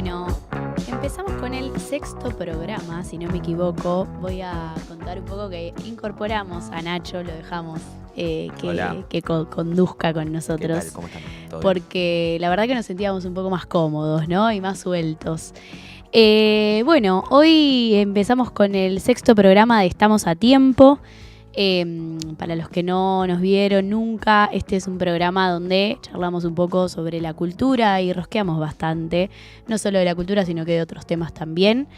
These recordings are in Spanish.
Bueno, empezamos con el sexto programa, si no me equivoco. Voy a contar un poco que incorporamos a Nacho, lo dejamos que conduzca con nosotros. ¿Qué tal? ¿Cómo están? ¿Todo bien? Porque la verdad que nos sentíamos un poco más cómodos, ¿no? Y más sueltos. Bueno, hoy empezamos con el sexto programa de Estamos a Tiempo. Para los que no nos vieron nunca, este es un programa donde charlamos un poco sobre la cultura y rosqueamos bastante, no solo de la cultura, sino que de otros temas también.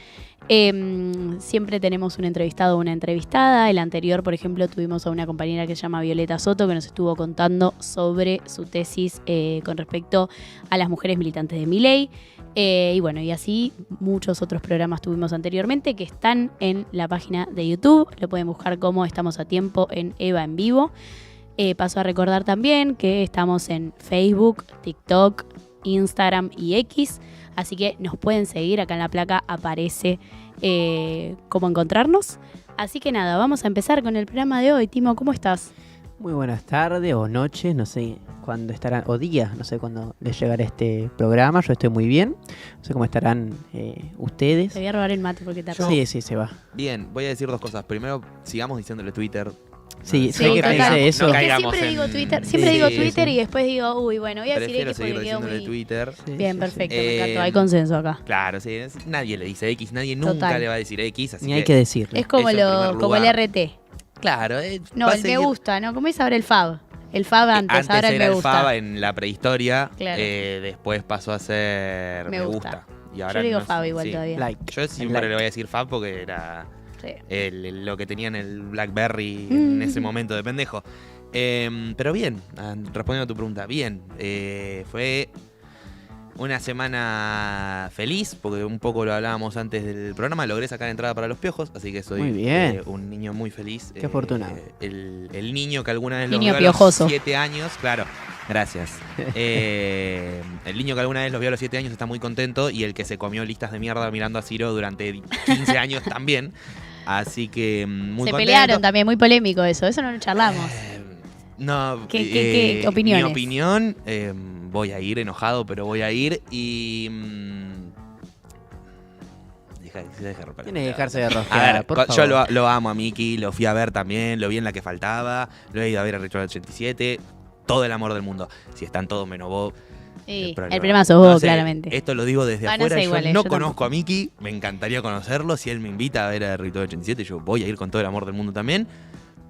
Siempre tenemos un entrevistado o una entrevistada. El anterior, por ejemplo, tuvimos a una compañera que se llama Violeta Soto, que nos estuvo contando sobre su tesis con respecto a las mujeres militantes de Milei. Y bueno, y así muchos otros programas tuvimos anteriormente que están en la página de YouTube. Lo pueden buscar como Estamos a Tiempo en Eva en Vivo. Paso a recordar también que estamos en Facebook, TikTok, Instagram y X. Así que nos pueden seguir. Acá en la placa aparece cómo encontrarnos. Así que nada, vamos a empezar con el programa de hoy. Timo, ¿cómo estás? Muy buenas tardes o noches, no sé cuándo estarán, o días, no sé cuándo les llegará este programa. Yo estoy muy bien, no sé cómo estarán ustedes. Te voy a robar el mate porque te Sí, se va. Bien, voy a decir dos cosas. Primero, sigamos diciéndole Twitter. Sí, Sí, sé que total. pensé eso. No Es que caigamos siempre en- digo Twitter, Sí. y después digo, uy, bueno, voy a decir Prefiero X seguir porque quedo diciéndole muy... Twitter. Sí, Bien, sí, perfecto, sí. me encantó, hay consenso acá. Claro, sí. Nadie le dice X, nadie nunca Total. le va a decir X, así Ni hay que decirle. Es como, Eso en primer como el lugar. RT. Claro, No, va a el me seguir- gusta, ¿no? ¿Cómo es ahora el Fab? El Fab antes ahora el era me el gusta. Fava en la prehistoria, Claro. Después pasó a ser Me me gusta. gusta. Y ahora Yo le digo no Fab sé, igual sí. todavía. Like. Yo siempre like. le voy a decir Fab porque era Sí. lo que tenía en el BlackBerry en Mm. ese momento de pendejo. Pero bien, respondiendo a tu pregunta, bien. Fue una semana feliz, porque un poco lo hablábamos antes del programa. Logré sacar entrada para los piojos, así que soy Muy bien. un niño muy feliz. Qué afortunado. El niño que alguna vez Niño los vio piojoso. a los 7 años, claro. Gracias. El niño que alguna vez los vio a los 7 años está muy contento, y el que se comió listas de mierda mirando a Ciro durante 15 años también. Así que muy Se contento. pelearon también, muy polémico eso no lo charlamos. No, ¿Qué opiniones? Mi opinión, voy a ir enojado, pero voy a ir y... deja de romper. Tiene que dejarse de A rosquear, ver, por yo favor. lo amo a Miki, lo fui a ver también, lo vi en La que faltaba, lo he ido a ver a Ritual 87, todo el amor del mundo. Si están todos menos vos... Sí, el problema sos vos, claramente. Esto lo digo desde Ah, no afuera, sé, yo igual, no yo conozco tampoco. a Miki, me encantaría conocerlo. Si él me invita a ver a Ritual 87, yo voy a ir con todo el amor del mundo también.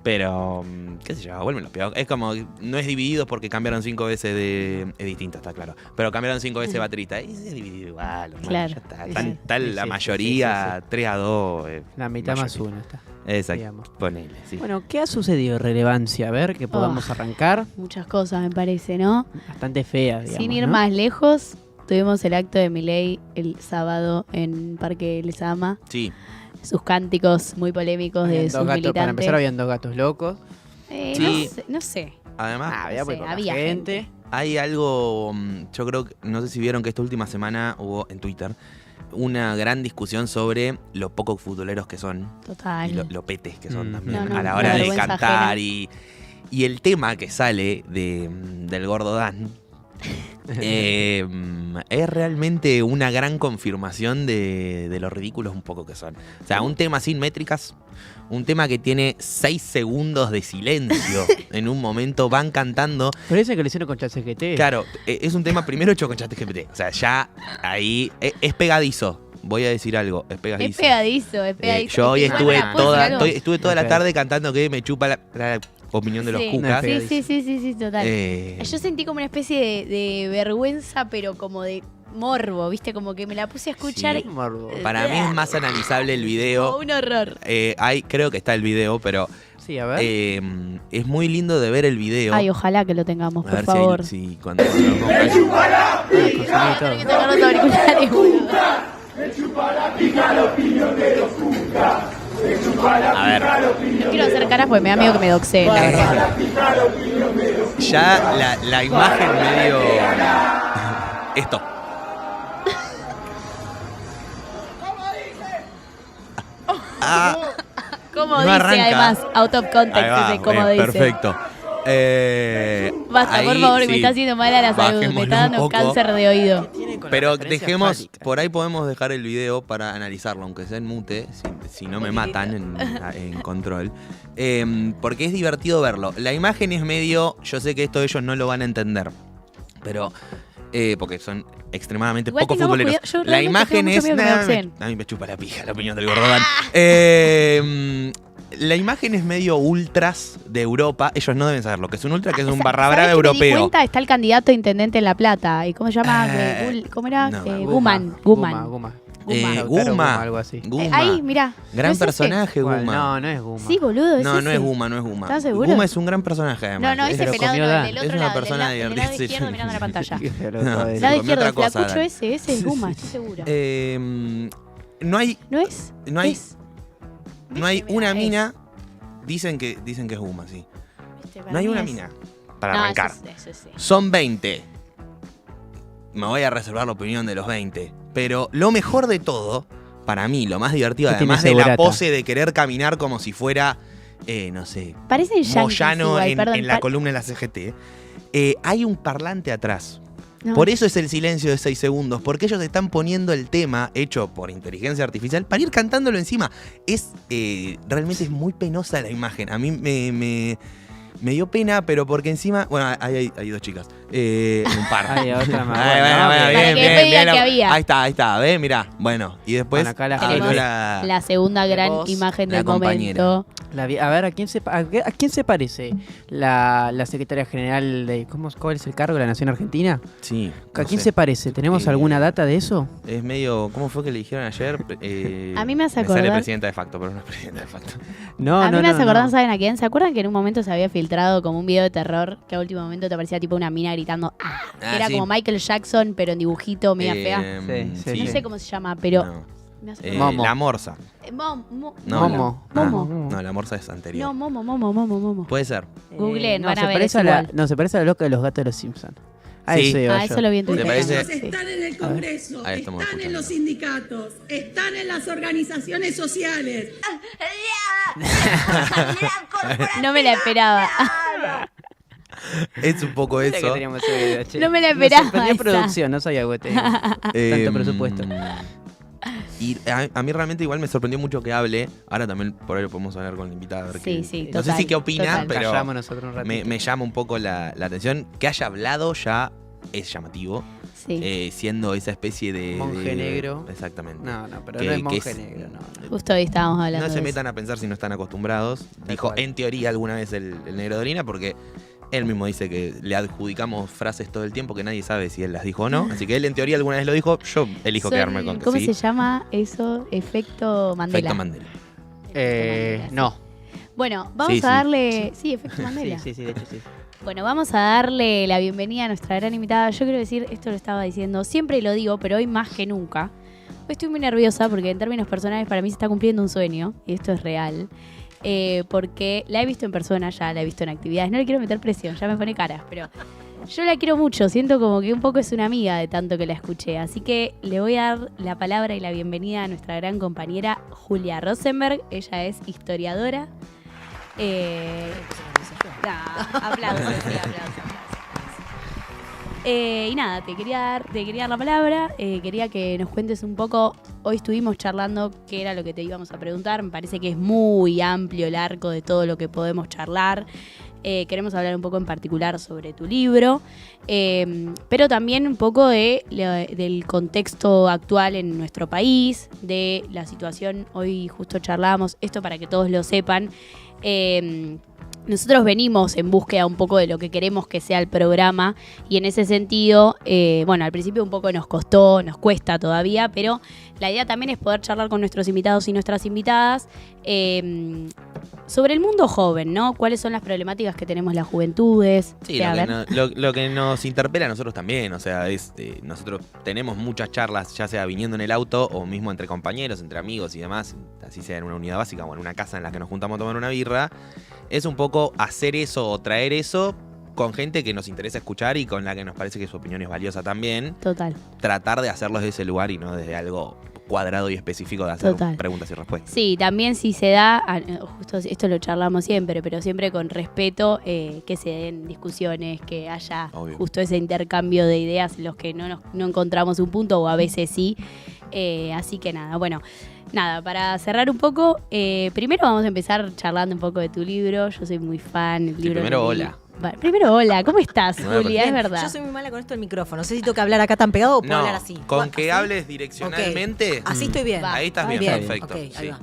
Pero, qué sé yo, vuelven los peor. Es como, no es dividido porque cambiaron 5 veces de... Es distinto, está claro. Pero cambiaron 5 veces de baterista. Y es dividido igual. hermano, Claro. ya está. Sí, Tal sí. la Sí, mayoría, 3-2. La mitad más mayoría. uno está. Exacto, digamos. ponele, sí. Bueno, ¿qué ha sucedido de relevancia? A ver, que podamos arrancar. Muchas cosas, me parece, ¿no? Bastante feas, digamos, Sin ir ¿no? más lejos, tuvimos el acto de Milei el sábado en Parque Lezama. Sí, Sus cánticos muy polémicos de Habían sus dos gatos, militantes. para empezar, habían dos gatos locos. Sí. No sé. además... Había muy sé, poca había gente. Hay algo, yo creo que, no sé si vieron que esta última semana hubo en Twitter una gran discusión sobre lo poco futboleros que son Total. y lo petes que son también No, a la una hora de vergüenza cantar ajena. y el tema que sale del gordo Dan es realmente una gran confirmación de lo ridículos un poco que son. O sea, un tema sin métricas, un tema que tiene 6 segundos de silencio en un momento, van cantando. Pero ese que le hicieron con ChatGPT. Claro, es un tema primero hecho con ChatGPT. O sea, ya ahí es pegadizo. Voy a decir algo, es Es pegadizo. pegadizo, es pegadizo. Yo hoy Es que, estuve bueno, ¿puedo decir algo? estuve toda la Ok. tarde cantando que me chupa la opinión de los Sí, cucas. Sí, total. Yo Yo sentí como una especie de vergüenza, pero como de morbo, ¿viste? Como que me la puse a escuchar. Sí. y- Morbo. Para mí es más analizable el Oh, video. un horror. Creo que está el video, pero Sí, a ver. es muy lindo de ver el video. Ay, ojalá que lo tengamos, A por ver favor. si cuando lo ponga- Ah, consumí Tengo que todo. tocar los auriculares, boludo. A ver, No quiero hacer caras porque me da miedo que me doxeen, la verdad. ya la imagen medio... Esto. Como No dice, arranca. además, out of context, Ahí va, ese, como bien, dice. perfecto. Basta, ahí, por favor, que sí, me está haciendo mal a la salud. Me bajémoslo está dando un poco. cáncer de oído. Pero dejemos, por ahí podemos dejar el video para analizarlo, aunque sea en mute, si no me matan en control. Porque es divertido verlo. La imagen es medio, yo sé que esto ellos no lo van a entender, pero porque son extremadamente Igual poco tengamos futboleros. cuidado, yo La realmente imagen tengo mucho es... miedo que me nada, boxeen. a mí me chupa la pija la opinión del Gordobán. La imagen es medio ultras de Europa. Ellos no deben saber lo que es un ultra, que es un barra brava ¿Sabés que me di europeo. cuenta? Está el candidato a intendente en La Plata. ¿Y cómo se llama? ¿Cómo era? no. Guman. Guma. Guma. Algo así. Guma. Ahí, mirá. Gran ¿no es ese? personaje, ¿Cuál? Guma. No es Guma. Sí, boludo, es No, ese. no es Guma, no es Guma. ¿Estás seguro? Guma es un gran personaje, además. No, ese Pero pelado comió no, Dan. del Es otro una lado, persona del lado divertida. izquierdo mirando la pantalla. No, Lado comió izquierdo, otra el cosa, flacucho Dan. ese es Guma, estoy segura. No hay, ¿No es? no hay, ¿Es? no hay Viste, una mirá, mina. Dicen que es Guma, sí. Viste, para No hay mí una es- mina para No, arrancar. eso sí. Son 20. Me voy a reservar la opinión de los 20. Pero lo mejor de todo, para mí, lo más divertido, ¿Qué tiene además de la Segurata? pose de querer caminar como si fuera, no sé, Parecen yankees Moyano igual, en, perdón. en la columna de la CGT. Hay un parlante atrás. No. Por eso es el silencio de 6 segundos, porque ellos están poniendo el tema hecho por inteligencia artificial para ir cantándolo encima. Realmente es muy penosa la imagen. A mí me dio pena, pero porque encima... Bueno, hay dos chicas. Un par. Hay otra más. Bueno, Bueno, para que después digan que había. Ahí está, ¿ves? Mirá. Bueno, y después... Bueno, acá la habló Tenemos la- la segunda gran Vos, imagen la del compañera. momento. A ver, ¿a quién se parece la secretaria general de... ¿Cuál es el cargo de la Nación Argentina? Sí. ¿A no quién sé. se parece? ¿Tenemos alguna data de eso? Es medio... ¿Cómo fue que le dijeron ayer? A mí me hace sale acordar- presidenta de facto, pero no es presidenta de facto. No, A mí no, me hace no, acordar, no. ¿saben a quién? ¿Se acuerdan que en un momento se había filtrado como un video de terror que a último momento te parecía tipo una mina gritando ¡ah! Ah, Era sí. como Michael Jackson, pero en dibujito, media fea. Sí, No sé cómo se llama, pero... No. me hace Momo. La morsa. Momo. No, Momo. Momo. No, la morsa es anterior. No, Momo. Puede ser. Googleen, no, van a se ver, parece es igual. No, se parece a la loca de los gatos de los Simpsons. A Sí. eso iba yo. Eso lo vi en Twitter. parece? también, sí. Están en el Congreso, Ahí estamos están en escuchando. los sindicatos, están en las organizaciones sociales. No me la esperaba. Es un poco Sabía que eso. teníamos ese video, che. No me la Me esperaba sorprendió esa. producción, no sabía que tenía tanto presupuesto. Y a mí realmente igual me sorprendió mucho que hable. Ahora también por ahí lo podemos hablar con la invitada. A ver Sí, qué- sí, no sé total, si qué opina, total. pero Callamos nosotros un ratito. me llama un poco la atención. Que haya hablado ya es llamativo. Sí. Siendo esa especie de... Monje negro. Exactamente. No, pero Que- no es que monje es- negro, no. Justo hoy estábamos hablando No se de metan a pensar si no están acostumbrados. Dijo cual. en teoría alguna vez el negro de Orina, porque él mismo dice que le adjudicamos frases todo el tiempo que nadie sabe si él las dijo o no. Así que él en teoría alguna vez lo dijo. Yo elijo Son- quedarme con que ¿Cómo sí. se llama eso? Efecto Mandela. Efecto Mandela. Efecto Mandela, sí. No. Bueno, vamos Sí, a sí. efecto Sí, efecto Mandela. Sí, de hecho sí. Bueno, vamos a darle la bienvenida a nuestra gran invitada. Yo quiero decir, esto lo estaba diciendo, siempre lo digo, pero hoy más que nunca. Hoy estoy muy nerviosa porque en términos personales para mí se está cumpliendo un sueño, y esto es real. Porque la he visto en persona ya, la he visto en actividades. No le quiero meter presión, ya me pone caras, pero yo la quiero mucho. Siento como que un poco es una amiga de tanto que la escuché. Así que le voy a dar la palabra y la bienvenida a nuestra gran compañera Julia Rosenberg. Ella es historiadora. Aplausos, sí, aplausos. Y nada, te quería dar la palabra, quería que nos cuentes un poco, hoy estuvimos charlando qué era lo que te íbamos a preguntar, me parece que es muy amplio el arco de todo lo que podemos charlar, queremos hablar un poco en particular sobre tu libro, pero también un poco del contexto actual en nuestro país, de la situación, hoy justo charlábamos, esto para que todos lo sepan, nosotros venimos en búsqueda un poco de lo que queremos que sea el programa y en ese sentido, bueno, al principio un poco nos cuesta todavía, pero la idea también es poder charlar con nuestros invitados y nuestras invitadas sobre el mundo joven, ¿no? ¿Cuáles son las problemáticas que tenemos las juventudes? Sí, A ver. lo que nos interpela a nosotros también, o sea, nosotros tenemos muchas charlas, ya sea viniendo en el auto o mismo entre compañeros, entre amigos y demás, así sea en una unidad básica o en una casa en la que nos juntamos a tomar una birra, es un poco hacer eso o traer eso con gente que nos interesa escuchar y con la que nos parece que su opinión es valiosa también, Total. tratar de hacerlo desde ese lugar y no desde algo cuadrado y específico de hacer Total. preguntas y respuestas. Sí, también si se da, justo esto lo charlamos siempre, pero siempre con respeto, que se den discusiones, que haya Obvio. justo ese intercambio de ideas en los que no encontramos un punto o a veces sí. Así que nada, bueno. Nada, para cerrar un poco, primero vamos a empezar charlando un poco de tu libro. Yo soy muy fan. El libro primero, que leí. hola. Primero, hola. ¿Cómo estás, No, Julia? Es Bien, verdad. Yo soy muy mala con esto del micrófono. No sé si tengo que hablar acá tan pegado o puedo No, hablar así. con que ¿Así? hables direccionalmente, Así estoy bien. Va. ahí estás bien, Bien, perfecto. ok, ahí sí. va.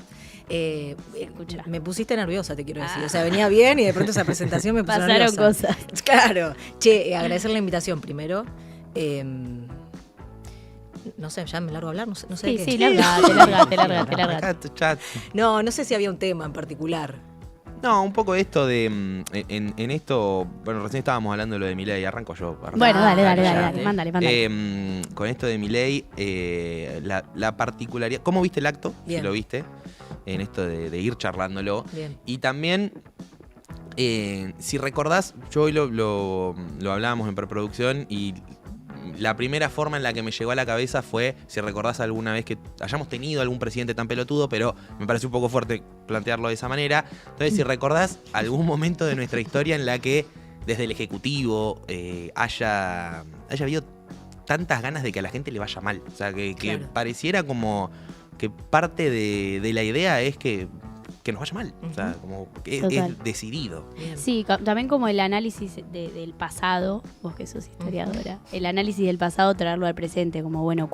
Escucha. Me pusiste nerviosa, te quiero decir. O sea, venía bien y de pronto esa presentación me puso Pasaron nerviosa. cosas. Claro. Che, agradecer la invitación primero. No sé, ya me largo a hablar, no sé Sí, qué. sí, lárgate. Acá tu chat. No sé si había un tema en particular. No, un poco esto de. En esto. Bueno, recién estábamos hablando de lo de Milei. Arranco yo. Bueno, dale, ya. mándale. Con esto de Milei, la particularidad. ¿Cómo viste el acto? Bien. Si lo viste. En esto de ir charlándolo. Bien. Y también. Si recordás, yo hoy lo hablábamos en preproducción y la primera forma en la que me llegó a la cabeza fue, si recordás alguna vez que hayamos tenido algún presidente tan pelotudo, pero me parece un poco fuerte plantearlo de esa manera. Entonces, si recordás algún momento de nuestra historia en la que desde el Ejecutivo haya habido tantas ganas de que a la gente le vaya mal. O sea, que Claro. pareciera como que parte de la idea es que nos vaya mal. O sea, como que Total. es decidido. Bien. Sí, también como el análisis del pasado, vos que sos historiadora, el análisis del pasado traerlo al presente, como bueno,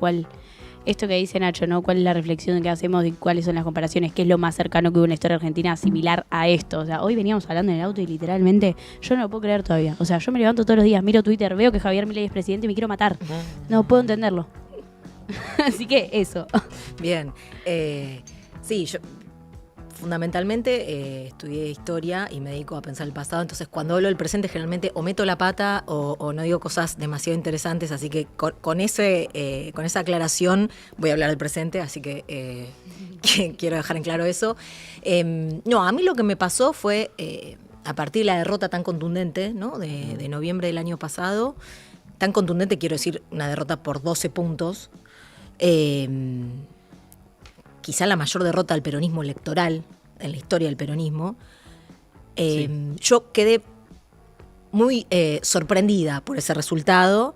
esto que dice Nacho, ¿no? ¿Cuál es la reflexión que hacemos y cuáles son las comparaciones? ¿Qué es lo más cercano que hubo en la historia argentina similar a esto? O sea, hoy veníamos hablando en el auto y literalmente yo no lo puedo creer todavía. O sea, yo me levanto todos los días, miro Twitter, veo que Javier Milei es presidente y me quiero matar. No puedo entenderlo. Así que eso. Bien. Sí, yo fundamentalmente estudié historia y me dedico a pensar el pasado, entonces cuando hablo del presente generalmente o meto la pata o no digo cosas demasiado interesantes, así que con esa aclaración voy a hablar del presente, así que quiero dejar en claro eso. No, a mí lo que me pasó fue, a partir de la derrota tan contundente, ¿no? de noviembre del año pasado, tan contundente quiero decir una derrota por 12 puntos, quizá la mayor derrota del peronismo electoral en la historia del peronismo. Yo quedé muy sorprendida por ese resultado,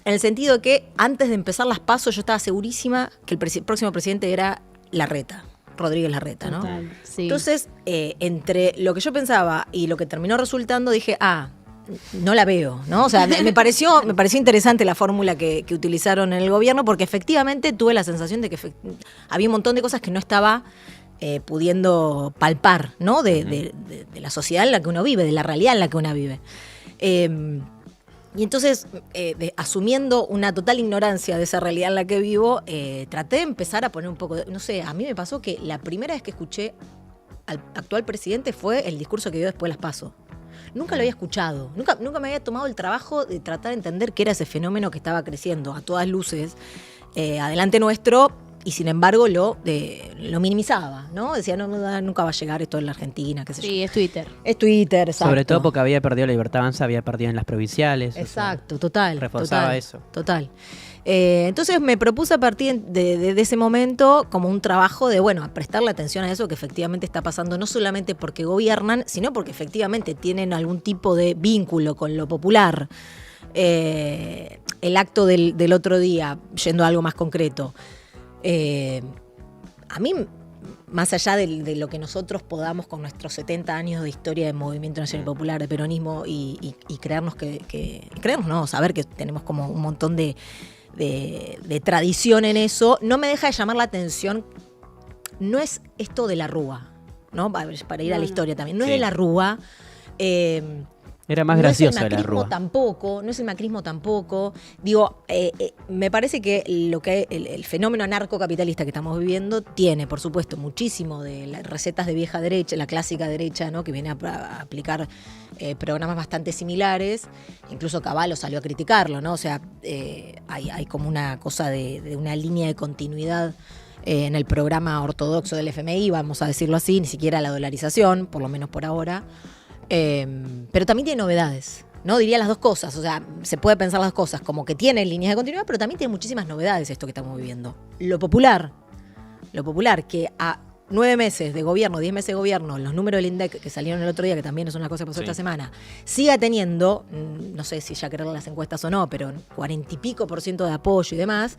en el sentido de que antes de empezar las PASO yo estaba segurísima que el próximo presidente era Larreta, Rodríguez Larreta, ¿no? Total, sí. Entonces, entre lo que yo pensaba y lo que terminó resultando, dije, no la veo, ¿no? O sea, me pareció interesante la fórmula que utilizaron en el gobierno, porque efectivamente tuve la sensación de que había un montón de cosas que no estaba pudiendo palpar, ¿no? De la sociedad en la que uno vive, de la realidad en la que uno vive. Y entonces, asumiendo una total ignorancia de esa realidad en la que vivo, traté de empezar a poner un poco no sé, a mí me pasó que la primera vez que escuché al actual presidente fue el discurso que dio después de las PASO. Nunca lo había escuchado, nunca me había tomado el trabajo de tratar de entender qué era ese fenómeno que estaba creciendo a todas luces adelante nuestro, y sin embargo lo minimizaba, ¿no? Decía, no, nunca va a llegar esto en la Argentina, qué sé yo. Sí, es Twitter. Es Twitter, exacto. Sobre todo porque había perdido la Libertad Avanza, había perdido en las provinciales. Exacto, total. reforzaba total, eso. Total. Entonces me propuse a partir de ese momento como un trabajo de, bueno, prestarle atención a eso que efectivamente está pasando, no solamente porque gobiernan, sino porque efectivamente tienen algún tipo de vínculo con lo popular. El acto del otro día, yendo a algo más concreto, a mí, más allá de lo que nosotros podamos con nuestros 70 años de historia de Movimiento Nacional Popular, de peronismo, y creernos creernos no, saber que tenemos como un montón de tradición en eso, no me deja de llamar la atención. No es esto de la Rúa, ¿no? Para ir a la historia también. No es de la Rúa. Era más no graciosa es el la macrismo Rúa. tampoco, no es el macrismo tampoco. Digo, me parece que el fenómeno anarcocapitalista que estamos viviendo tiene, por supuesto, muchísimo de las recetas de vieja derecha, la clásica derecha, ¿no? Que viene a aplicar programas bastante similares. Incluso Cavallo salió a criticarlo, ¿no? O sea, hay como una cosa de una línea de continuidad en el programa ortodoxo del FMI, vamos a decirlo así, ni siquiera la dolarización, por lo menos por ahora. Pero también tiene novedades, ¿no? Diría las dos cosas, o sea, se puede pensar las dos cosas, como que tiene líneas de continuidad, pero también tiene muchísimas novedades esto que estamos viviendo. Lo popular, lo popular, que a 9 meses de gobierno, 10 meses de gobierno, los números del INDEC que salieron el otro día, que también es una cosa que pasó esta semana, siga teniendo, no sé si ya creer las encuestas o no, pero 40 y pico % de apoyo y demás,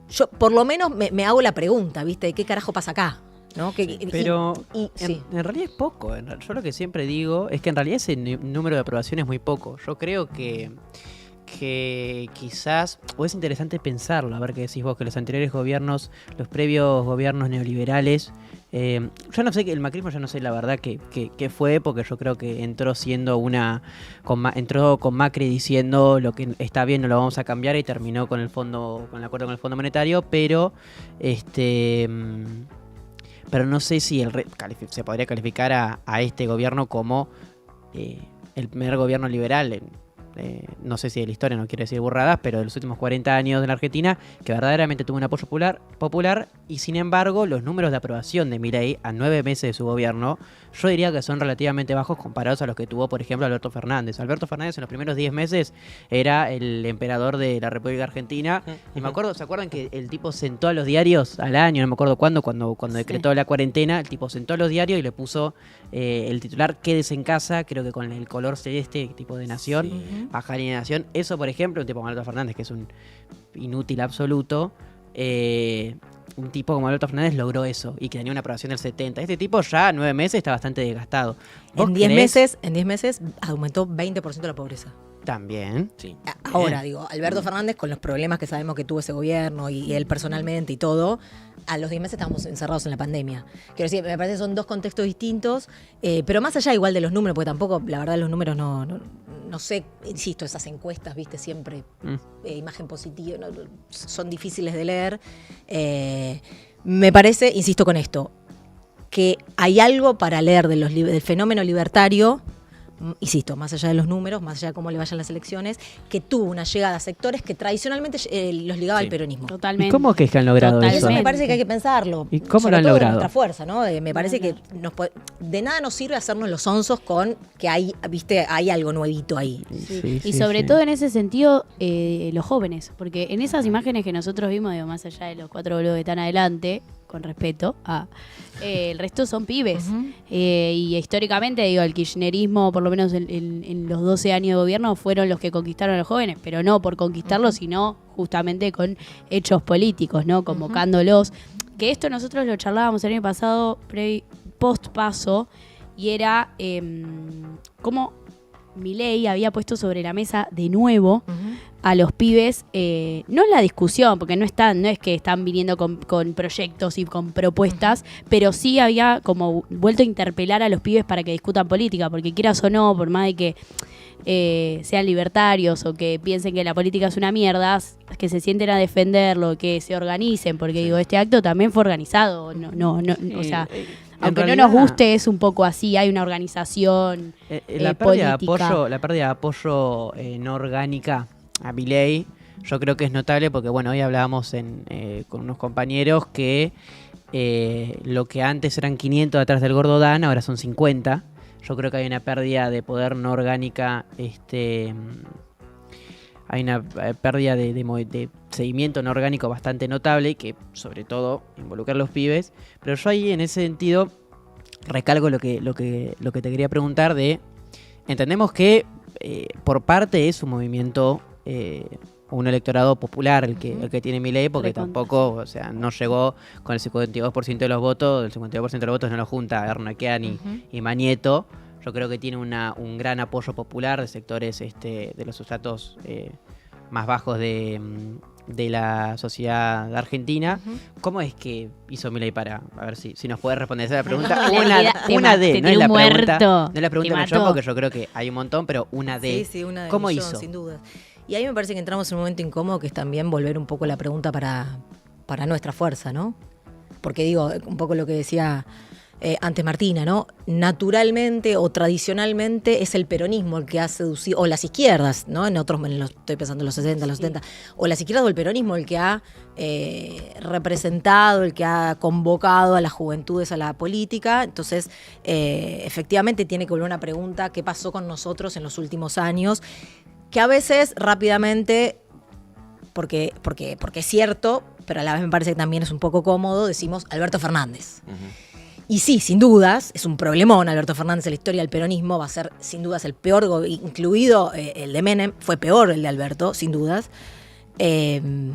yo por lo menos me hago la pregunta, ¿viste? ¿Qué carajo pasa acá? ¿No? Pero sí. en realidad es poco. Yo lo que siempre digo es que en realidad ese número de aprobación es muy poco. Yo creo que quizás, o es interesante pensarlo, a ver qué decís vos, que los anteriores gobiernos, los previos gobiernos neoliberales, yo no sé, el macrismo ya no sé la verdad qué fue, porque yo creo que entró entró con Macri diciendo lo que está bien no lo vamos a cambiar y terminó con el acuerdo con el Fondo Monetario, pero no sé si se podría calificar a este gobierno como el primer gobierno liberal, no sé si de la historia, no quiero decir burradas, pero de los últimos 40 años de la Argentina, que verdaderamente tuvo un apoyo popular y sin embargo los números de aprobación de Milei a 9 meses de su gobierno, yo diría que son relativamente bajos comparados a los que tuvo, por ejemplo, Alberto Fernández. Alberto Fernández en los primeros 10 meses era el emperador de la República Argentina, y ¿se acuerdan que el tipo sentó a los diarios al año, no me acuerdo cuándo decretó la cuarentena, el tipo sentó a los diarios y le puso el titular "Quédese en casa", creo que con el color celeste, tipo de nación, baja línea de nación? Eso, por ejemplo, un tipo como Alberto Fernández, que es un inútil absoluto, un tipo como Alberto Fernández logró eso y que tenía una aprobación del 70. Este tipo ya 9 meses está bastante desgastado. En 10 meses aumentó 20% la pobreza. También. Sí. Ahora, digo, Alberto Fernández, con los problemas que sabemos que tuvo ese gobierno y él personalmente y todo, a los 10 meses estábamos encerrados en la pandemia. Quiero decir, me parece que son dos contextos distintos, pero más allá igual de los números, porque tampoco, la verdad, los números no sé, insisto, esas encuestas, viste, siempre imagen positiva, son difíciles de leer. Me parece, insisto con esto, que hay algo para leer del fenómeno libertario, insisto, más allá de los números, más allá de cómo le vayan las elecciones, que tuvo una llegada a sectores que tradicionalmente los ligaba al peronismo. Totalmente. ¿Y cómo que han logrado Y eso eso? me parece que hay que pensarlo. ¿Y cómo sobre lo han todo de logrado? nuestra fuerza, ¿no? Me parece que de nada nos sirve hacernos los onzos con que hay algo nuevito ahí. Y sobre todo en ese sentido, los jóvenes, porque en esas imágenes que nosotros vimos, digo, más allá de los 4 boludos que están adelante, con respeto, el resto son pibes. Y históricamente, digo, el kirchnerismo, por lo menos en los 12 años de gobierno, fueron los que conquistaron a los jóvenes, pero no por conquistarlos, sino justamente con hechos políticos, ¿no? Convocándolos. Que esto nosotros lo charlábamos el año pasado, post-paso, y era cómo Milei había puesto sobre la mesa de nuevo a los pibes, no en la discusión, porque no es que están viniendo con proyectos y con propuestas, pero sí había como vuelto a interpelar a los pibes para que discutan política, porque quieras o no, por más de que sean libertarios o que piensen que la política es una mierda, que se sienten a defenderlo, que se organicen, porque digo, este acto también fue organizado, o sea, aunque realidad, no nos guste, es un poco así, hay una organización la pérdida política. de apoyo no orgánica a Milei, yo creo que es notable porque, bueno, hoy hablábamos con unos compañeros que lo que antes eran 500 atrás del Gordo Dan, ahora son 50. Yo creo que hay una pérdida de poder no orgánica, hay una pérdida de seguimiento no orgánico bastante notable y que sobre todo involucra a los pibes. Pero yo ahí en ese sentido recalco lo que te quería preguntar entendemos que por parte es un movimiento, un electorado popular el que tiene Milei, porque tampoco, o sea, no llegó con el 52% de los votos, el 52% de los votos no lo junta Ernaquean y Mañeto. Yo creo que tiene un gran apoyo popular de sectores de los sustratos más bajos de la sociedad argentina. ¿Cómo es que hizo Milei para, a ver si nos puede responder esa pregunta? No es la pregunta millón, porque yo creo que hay un montón, pero una de. Sí, una de ¿Cómo millón, hizo? sin duda. Y ahí me parece que entramos en un momento incómodo, que es también volver un poco la pregunta para nuestra fuerza, ¿no? Porque digo, un poco lo que decía antes Martina, ¿no? Naturalmente o tradicionalmente es el peronismo el que ha seducido, o las izquierdas, ¿no? Estoy pensando en los 60, los 70, o las izquierdas o el peronismo el que ha representado, el que ha convocado a las juventudes a la política. Entonces, efectivamente tiene que volver una pregunta: ¿qué pasó con nosotros en los últimos años? Que a veces rápidamente, porque es cierto, pero a la vez me parece que también es un poco cómodo, decimos Alberto Fernández. Y sí, sin dudas, es un problemón Alberto Fernández en la historia del peronismo, va a ser sin dudas el peor, incluido el de Menem, fue peor el de Alberto, sin dudas. Pero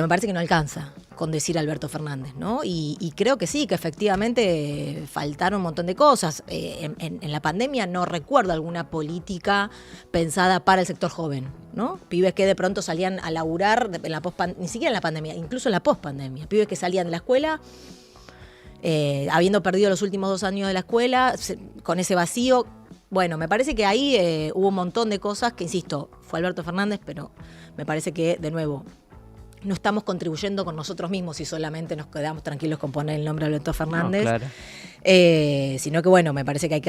me parece que no alcanza con decir Alberto Fernández, ¿no? Y creo que sí, que efectivamente faltaron un montón de cosas. En la pandemia no recuerdo alguna política pensada para el sector joven, ¿no? Pibes que de pronto salían a laburar, ni siquiera en la pandemia, incluso en la pospandemia. Pibes que salían de la escuela, habiendo perdido los últimos 2 años de la escuela, con ese vacío. Bueno, me parece que ahí hubo un montón de cosas que, insisto, fue Alberto Fernández, pero me parece que, de nuevo, no estamos contribuyendo con nosotros mismos si solamente nos quedamos tranquilos con poner el nombre de Alberto Fernández. No, claro. Sino que, bueno, me parece que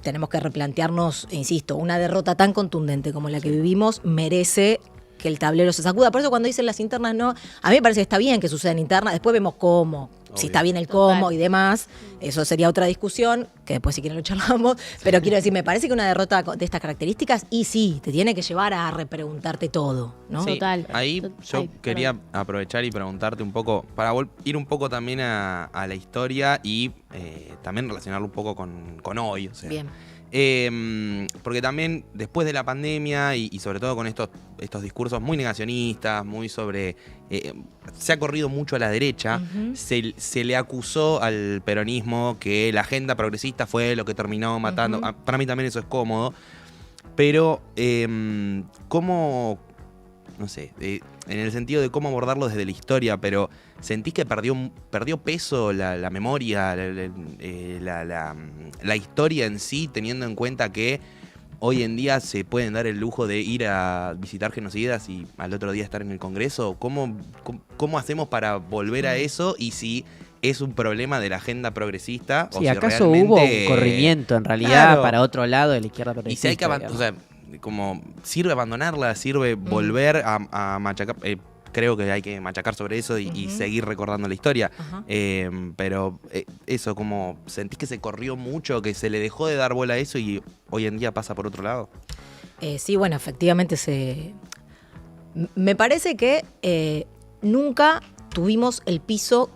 tenemos que replantearnos, insisto, una derrota tan contundente como la que vivimos merece que el tablero se sacuda. Por eso cuando dicen las internas, no, a mí me parece que está bien que sucedan internas, después vemos cómo. Si está bien el cómo y demás, eso sería otra discusión, que después si quieren lo charlamos, pero quiero decir, me parece que una derrota de estas características, y sí, te tiene que llevar a repreguntarte todo, ¿no? Sí, Total. ahí yo Ay, quería aprovechar y preguntarte un poco, para ir un poco también a la historia y también relacionarlo un poco con hoy. O sea, Bien. Porque también después de la pandemia y sobre todo con estos discursos muy negacionistas, muy sobre... se ha corrido mucho a la derecha, se le acusó al peronismo que la agenda progresista fue lo que terminó matando. Para mí también eso es cómodo, pero ¿cómo...? No sé, en el sentido de cómo abordarlo desde la historia, pero ¿sentís que perdió peso la memoria, la historia en sí, teniendo en cuenta que hoy en día se pueden dar el lujo de ir a visitar genocidas y al otro día estar en el Congreso? ¿Cómo hacemos para volver a eso? Y si es un problema de la agenda progresista o Sí, si ¿acaso realmente... hubo un corrimiento en realidad Claro. para otro lado de la izquierda Y progresista? si hay que digamos? o sea, como sirve abandonarla, sirve volver a machacar. Creo que hay que machacar sobre eso y seguir recordando la historia. Ajá. Pero eso, como sentís que se corrió mucho, que se le dejó de dar bola a eso y hoy en día pasa por otro lado. Sí, bueno, efectivamente me parece que nunca tuvimos el piso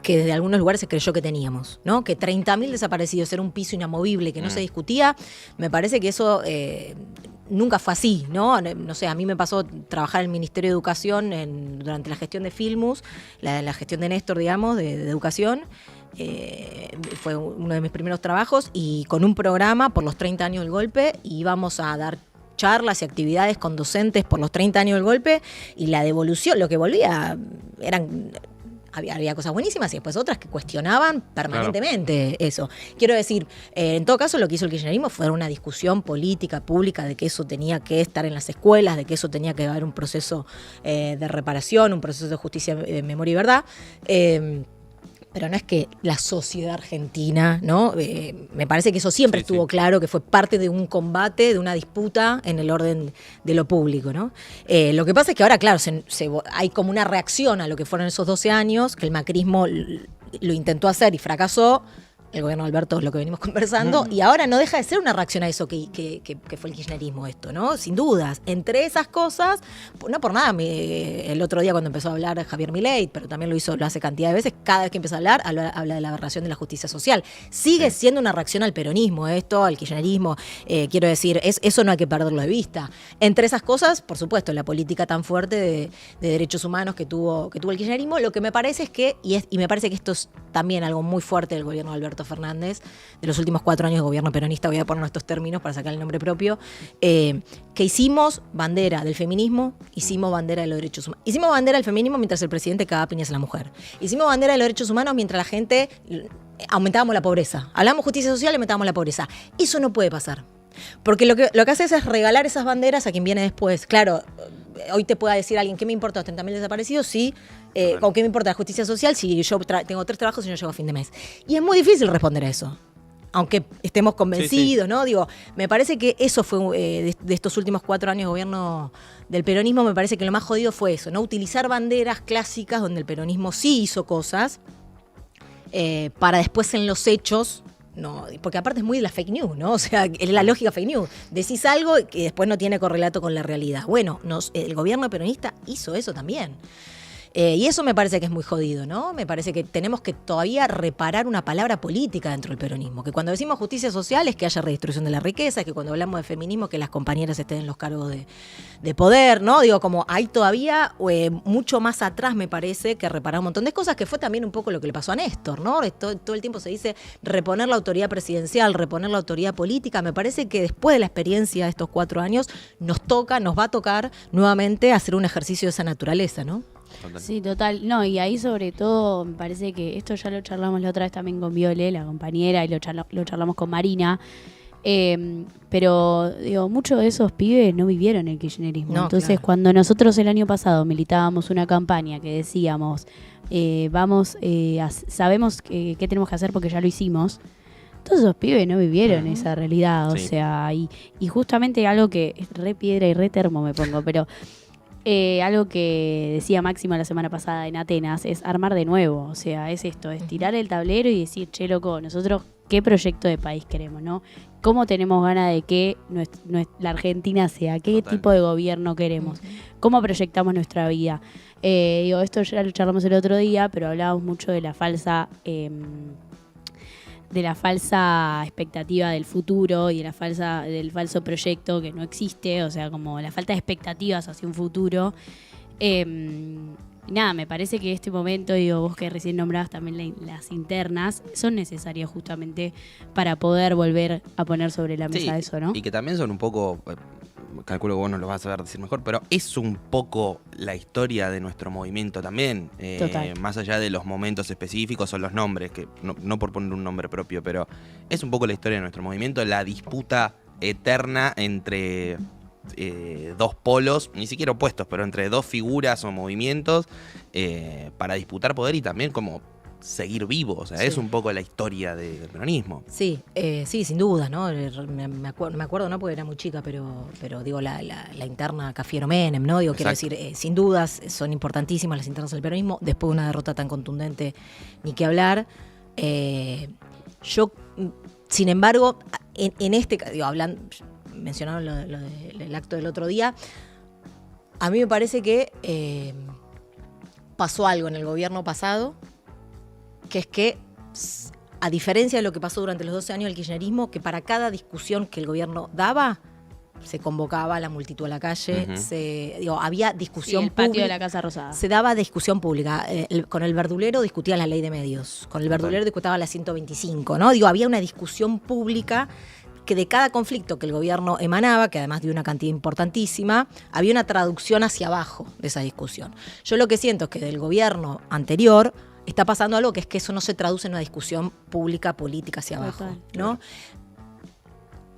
que desde algunos lugares se creyó que teníamos, ¿no? Que 30.000 desaparecidos era un piso inamovible, que no se discutía. Me parece que eso nunca fue así, ¿no? No sé, a mí me pasó trabajar en el Ministerio de Educación durante la gestión de Filmus, la gestión de Néstor, digamos, de educación. Fue uno de mis primeros trabajos, y con un programa por los 30 años del golpe íbamos a dar charlas y actividades con docentes por los 30 años del golpe, y la devolución, lo que volvía había cosas buenísimas y después otras que cuestionaban permanentemente eso. Quiero decir, en todo caso lo que hizo el kirchnerismo fue una discusión política, pública, de que eso tenía que estar en las escuelas, de que eso tenía que haber un proceso de reparación, un proceso de justicia, de memoria y verdad. Pero no es que la sociedad argentina, ¿no? Me parece que eso siempre estuvo claro, que fue parte de un combate, de una disputa en el orden de lo público, ¿no? Lo que pasa es que ahora, claro, hay como una reacción a lo que fueron esos 12 años, que el macrismo lo intentó hacer y fracasó. El gobierno de Alberto es lo que venimos conversando, y ahora no deja de ser una reacción a eso que fue el kirchnerismo esto, ¿no? Sin dudas. Entre esas cosas, no por nada, el otro día cuando empezó a hablar Javier Milei, pero también lo hace cantidad de veces, cada vez que empieza a hablar, habla de la aberración de la justicia social. Sigue siendo una reacción al peronismo esto, al kirchnerismo, quiero decir, eso no hay que perderlo de vista. Entre esas cosas, por supuesto, la política tan fuerte de derechos humanos que tuvo el kirchnerismo, lo que me parece es que, y me parece que esto es también algo muy fuerte del gobierno de Alberto Fernández, de los últimos 4 años de gobierno peronista, voy a poner estos términos para sacar el nombre propio, que hicimos bandera del feminismo, hicimos bandera de los derechos humanos. Hicimos bandera del feminismo mientras el presidente cagaba piñas a la mujer. Hicimos bandera de los derechos humanos mientras la gente aumentábamos la pobreza. Hablamos justicia social y aumentábamos la pobreza. Eso no puede pasar. Porque lo que haces es regalar esas banderas a quien viene después. Claro, hoy te pueda decir alguien, ¿qué me importa los 30.000 desaparecidos? Sí. ¿O qué me importa la justicia social si yo tengo 3 trabajos y no llego a fin de mes? Y es muy difícil responder a eso, aunque estemos convencidos, ¿no? Digo, me parece que eso fue, de estos últimos 4 años de gobierno del peronismo, me parece que lo más jodido fue eso, ¿no? Utilizar banderas clásicas donde el peronismo sí hizo cosas, para después en los hechos... No, porque aparte es muy de la fake news, ¿no? O sea, es la lógica fake news. Decís algo que después no tiene correlato con la realidad. Bueno, el gobierno peronista hizo eso también. Y eso me parece que es muy jodido, ¿no? Me parece que tenemos que todavía reparar una palabra política dentro del peronismo. Que cuando decimos justicia social es que haya redistribución de la riqueza, que cuando hablamos de feminismo que las compañeras estén en los cargos de poder, ¿no? Digo, como hay todavía mucho más atrás, me parece, que reparar un montón de cosas, que fue también un poco lo que le pasó a Néstor, ¿no? Todo el tiempo se dice reponer la autoridad presidencial, reponer la autoridad política. Me parece que después de la experiencia de estos 4 años, nos va a tocar nuevamente hacer un ejercicio de esa naturaleza, ¿no? Sí, total. No, y ahí sobre todo me parece que esto ya lo charlamos la otra vez también con Viole, la compañera, y lo charlamos con Marina. Pero digo, muchos de esos pibes no vivieron el kirchnerismo. No, Entonces, claro. cuando nosotros el año pasado militábamos una campaña que decíamos, sabemos qué tenemos que hacer porque ya lo hicimos, todos esos pibes no vivieron esa realidad. O Sí. sea, y justamente algo que es re piedra y re termo me pongo, pero algo que decía Máximo la semana pasada en Atenas es armar de nuevo. O sea, es esto, es tirar el tablero y decir, che, loco, nosotros qué proyecto de país queremos, ¿no? ¿Cómo tenemos ganas de que la Argentina sea? ¿Qué Total. tipo de gobierno queremos? ¿Cómo proyectamos nuestra vida? Esto ya lo charlamos el otro día, pero hablábamos mucho de la falsa expectativa del futuro y del falso proyecto que no existe, o sea, como la falta de expectativas hacia un futuro. Nada, me parece que este momento, vos que recién nombrabas también las internas, son necesarias justamente para poder volver a poner sobre la mesa eso, ¿no? Y que también son un poco, calculo que vos nos lo vas a saber decir mejor, pero es un poco la historia de nuestro movimiento también. Total. Más allá de los momentos específicos o los nombres, que no por poner un nombre propio, pero es un poco la historia de nuestro movimiento, la disputa eterna entre dos polos, ni siquiera opuestos, pero entre dos figuras o movimientos para disputar poder y también como seguir vivo. O sea, Sí. es un poco la historia del peronismo. Sí, sí, sin duda, ¿no? Me acuerdo, no porque era muy chica, pero digo, la interna Cafiero Menem, ¿no? Digo, quiero Exacto. decir, sin dudas son importantísimas las internas del peronismo, después de una derrota tan contundente, ni que hablar. Yo, sin embargo, en este, digo, mencionaron lo del acto del otro día, a mí me parece que pasó algo en el gobierno pasado, que es que, a diferencia de lo que pasó durante los 12 años del kirchnerismo, que para cada discusión que el gobierno daba, se convocaba a la multitud a la calle, Ujú. había Sí, discusión el patio pública. de la Casa Rosada. Se daba discusión pública. Con el verdulero discutía la ley de medios. Con el verdulero discutía la 125, ¿no? Digo, había una discusión pública que de cada conflicto que el gobierno emanaba, que además dio una cantidad importantísima, había una traducción hacia abajo de esa discusión. Yo lo que siento es que del gobierno anterior está pasando algo que es que eso no se traduce en una discusión pública, política hacia abajo, Total. ¿no?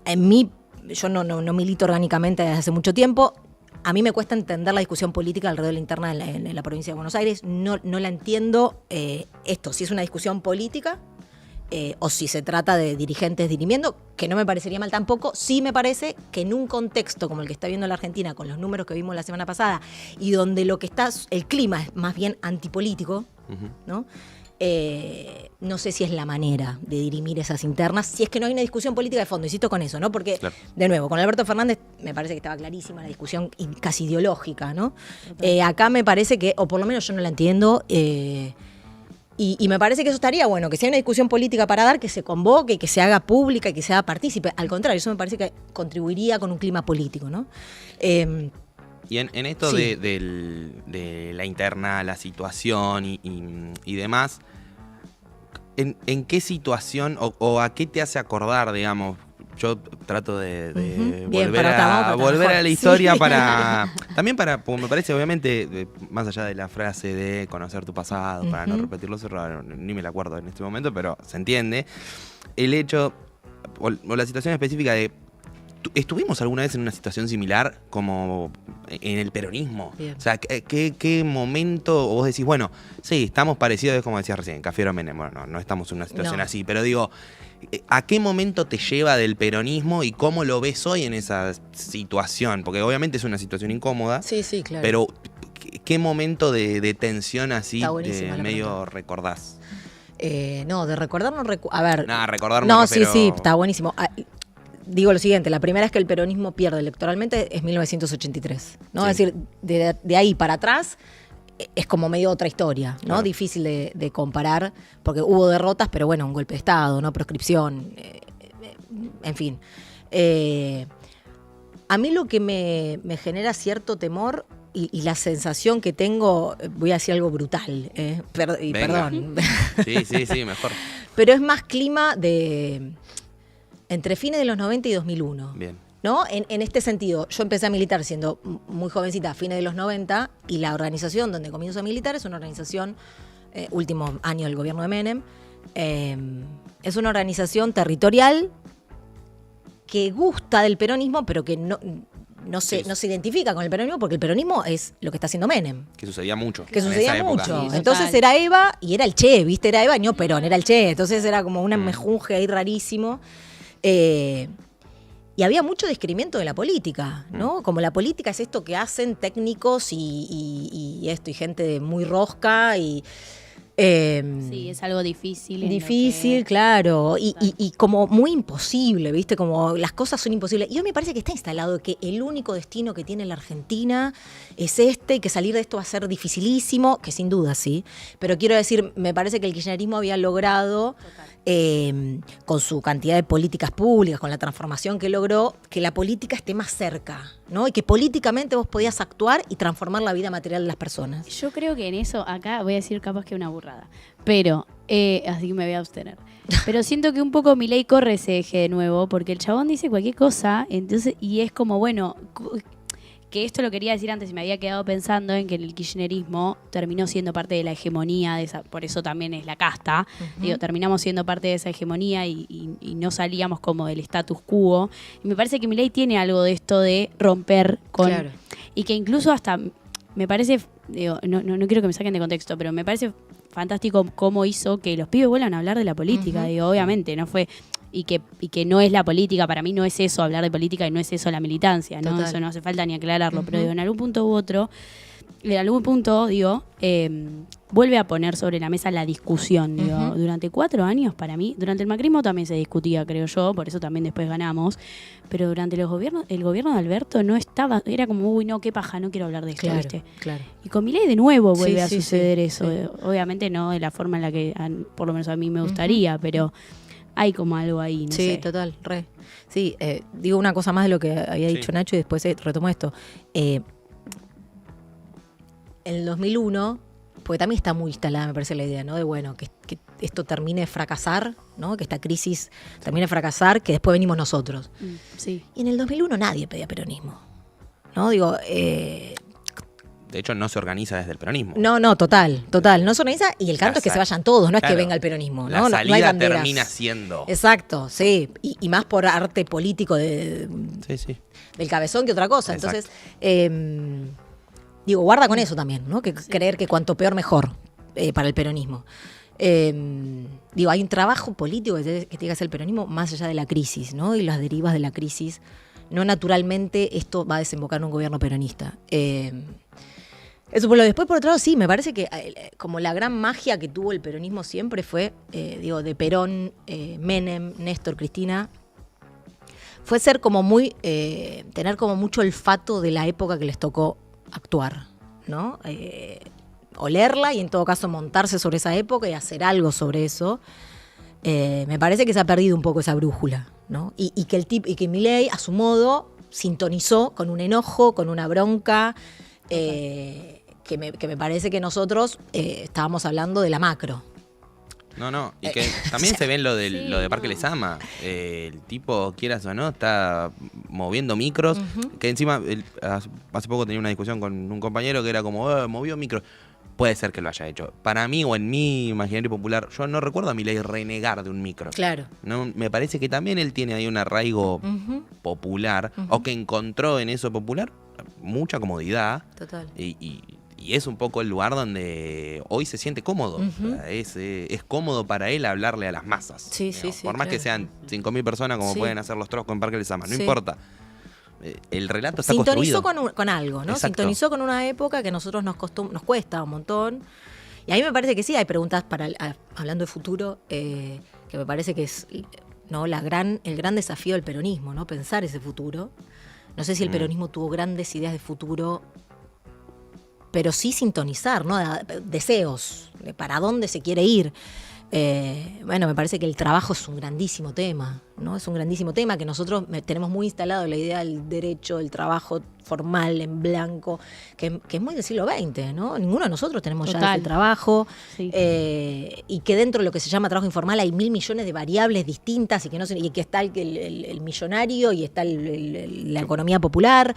En mí, yo no milito orgánicamente desde hace mucho tiempo. A mí me cuesta entender la discusión política alrededor de la interna en la provincia de Buenos Aires. No la entiendo si es una discusión política o si se trata de dirigentes dirimiendo, que no me parecería mal tampoco. Sí me parece que en un contexto como el que está viendo la Argentina, con los números que vimos la semana pasada, y donde el clima es más bien antipolítico, Ujú. ¿no? No sé si es la manera de dirimir esas internas, si es que no hay una discusión política de fondo, insisto con eso, ¿no? Porque, Claro. de nuevo, con Alberto Fernández me parece que estaba clarísima la discusión casi ideológica, ¿no? Acá me parece que, o por lo menos yo no la entiendo, y me parece que eso estaría bueno, que si hay una discusión política para dar, que se convoque, que se haga pública y que se haga partícipe. Al contrario, eso me parece que contribuiría con un clima político, ¿no? Y en esto Sí. de la interna, la situación y demás, ¿en qué situación o a qué te hace acordar, digamos? Yo trato de Ujú. Bien, volver, para a, mejor. volver a la historia Sí. también para, porque me parece, obviamente, más allá de la frase de conocer tu pasado, para no Ujú. repetir los errores, ni me la acuerdo en este momento, pero se entiende, el hecho, o la situación específica de, ¿estuvimos alguna vez en una situación similar como en el peronismo? Bien. O sea, ¿qué momento vos decís, bueno, sí, estamos parecidos, es como decías recién, Cafiero Menem, bueno, no estamos en una situación No. así, pero digo, ¿a qué momento te lleva del peronismo y cómo lo ves hoy en esa situación? Porque obviamente es una situación incómoda, Sí, claro. pero ¿qué momento de tensión así Está buenísima la medio pregunta. recordás? No, de recordar no recuerdo. A ver. Nada, recordar No, me sí, refiero- está buenísimo. Digo lo siguiente, la primera vez que el peronismo pierde electoralmente es 1983, ¿no? Sí. Es decir, de ahí para atrás, es como medio otra historia, ¿no? Claro. Difícil de comparar, porque hubo derrotas, pero bueno, un golpe de Estado, ¿no? Proscripción, en fin. A mí lo que me genera cierto temor y la sensación que tengo, voy a decir algo brutal, perdón, Sí, mejor. pero es más clima de entre fines de los 90 y 2001. Bien. ¿No? En este sentido, yo empecé a militar siendo muy jovencita, a fines de los 90, y la organización donde comienzo a militar es una organización, último año del gobierno de Menem, es una organización territorial que gusta del peronismo, pero que no se identifica con el peronismo, porque el peronismo es lo que está haciendo Menem. Que sucedía mucho. Que en sucedía esa época. mucho. Sí, Entonces total. era Eva y era el Che, ¿viste? Era Eva y no Perón, era el Che. Entonces era como un mejunje ahí rarísimo. Y había mucho descrimiento de la política, ¿no? Como la política es esto que hacen técnicos y gente muy rosca y... Sí, es algo difícil. Difícil, claro, y como muy imposible, ¿viste? Como las cosas son imposibles. Y hoy me parece que está instalado que el único destino que tiene la Argentina es este, y que salir de esto va a ser dificilísimo, que sin duda sí, pero quiero decir, me parece que el kirchnerismo había logrado, con su cantidad de políticas públicas, con la transformación que logró, que la política esté más cerca, ¿no? Y que políticamente vos podías actuar y transformar la vida material de las personas. Yo creo que en eso, acá voy a decir capaz que una burrada, pero, así que me voy a abstener. Pero siento que un poco Milei corre ese eje de nuevo, porque el chabón dice cualquier cosa, entonces, y es como, bueno, que esto lo quería decir antes y me había quedado pensando en que el kirchnerismo terminó siendo parte de la hegemonía, por eso también es la casta, digo, terminamos siendo parte de esa hegemonía y no salíamos como del status quo. Y me parece que Milei tiene algo de esto de romper con... Claro. Y que incluso hasta me parece, digo, no quiero que me saquen de contexto, pero me parece fantástico cómo hizo que los pibes vuelvan a hablar de la política. Digo, obviamente, no fue... Y que no es la política, para mí no es eso hablar de política y no es eso la militancia, ¿no? Total. Eso no hace falta ni aclararlo, pero digo, en algún punto u otro, en algún punto, digo, vuelve a poner sobre la mesa la discusión, digo, durante 4 años para mí, durante el macrismo también se discutía, creo yo, por eso también después ganamos, pero durante el gobierno de Alberto no estaba, era como, uy, no, qué paja, no quiero hablar de esto, Claro, ¿viste? claro. Y con Milei de nuevo vuelve a Sí, suceder sí, eso, sí. obviamente no de la forma en la que, por lo menos a mí me gustaría, pero... Hay como algo ahí, no Sí, sé. total, re. Sí, digo una cosa más de lo que había dicho Nacho y después retomo esto. En el 2001, porque también está muy instalada, me parece la idea, ¿no? De bueno, que esto termine de fracasar, ¿no? Que esta crisis termine de fracasar, que después venimos nosotros. Sí. Y en el 2001 nadie pedía peronismo, ¿no? Digo, De hecho, no se organiza desde el peronismo. no, total. No se organiza y el canto es que se vayan todos, no es que Claro. venga el peronismo, La ¿no? No hay salida banderas. termina siendo. Exacto, sí. Y más por arte político Sí. del cabezón que otra cosa. Exacto. Entonces, digo, guarda con eso también, ¿no? Que creer que cuanto peor mejor para el peronismo. Digo, hay un trabajo político que tiene que hacer el peronismo más allá de la crisis, ¿no? Y las derivas de la crisis. No naturalmente esto va a desembocar en un gobierno peronista. Eso por lo después, por otro lado, sí, me parece que como la gran magia que tuvo el peronismo siempre fue, de Perón, Menem, Néstor, Cristina, fue ser como muy, tener como mucho olfato de la época que les tocó actuar, ¿no? Olerla y en todo caso montarse sobre esa época y hacer algo sobre eso. Me parece que se ha perdido un poco esa brújula, ¿no? Y que Milei, a su modo, sintonizó con un enojo, con una bronca, que me parece que nosotros estábamos hablando de la macro. No, y que también se ve en lo de Parque Lezama. El tipo, quieras o no, está moviendo micros. Que encima, hace poco tenía una discusión con un compañero que era como, movió micros. Puede ser que lo haya hecho. Para mí, o en mi imaginario popular, yo no recuerdo a Milei renegar de un micro. Claro. No, me parece que también él tiene ahí un arraigo popular, o que encontró en eso popular mucha comodidad. Total. Y es un poco el lugar donde hoy se siente cómodo. O sea, es cómodo para él hablarle a las masas. Sí, sí, sí, Por más que claro. sean 5.000 personas como Sí. pueden hacer los troscos en Parque Lezama, no Sí. importa. El relato está Sintonizó construido. con algo, ¿no? Exacto. Sintonizó con una época que a nosotros nos cuesta un montón. Y a mí me parece que sí, hay preguntas hablando de futuro, que me parece que es, ¿no? el gran desafío del peronismo, ¿no? Pensar ese futuro. No sé si el peronismo tuvo grandes ideas de futuro pero sí sintonizar, ¿no? Deseos, de para dónde se quiere ir. Bueno, me parece que el trabajo es un grandísimo tema, ¿no? Es un grandísimo tema que nosotros tenemos muy instalado la idea del derecho, del trabajo formal, en blanco, que es muy del siglo XX, ¿no? Ninguno de nosotros tenemos ya ese trabajo, Sí. y que dentro de lo que se llama trabajo informal hay 1.000 millones de variables distintas y que está el millonario y está la economía popular.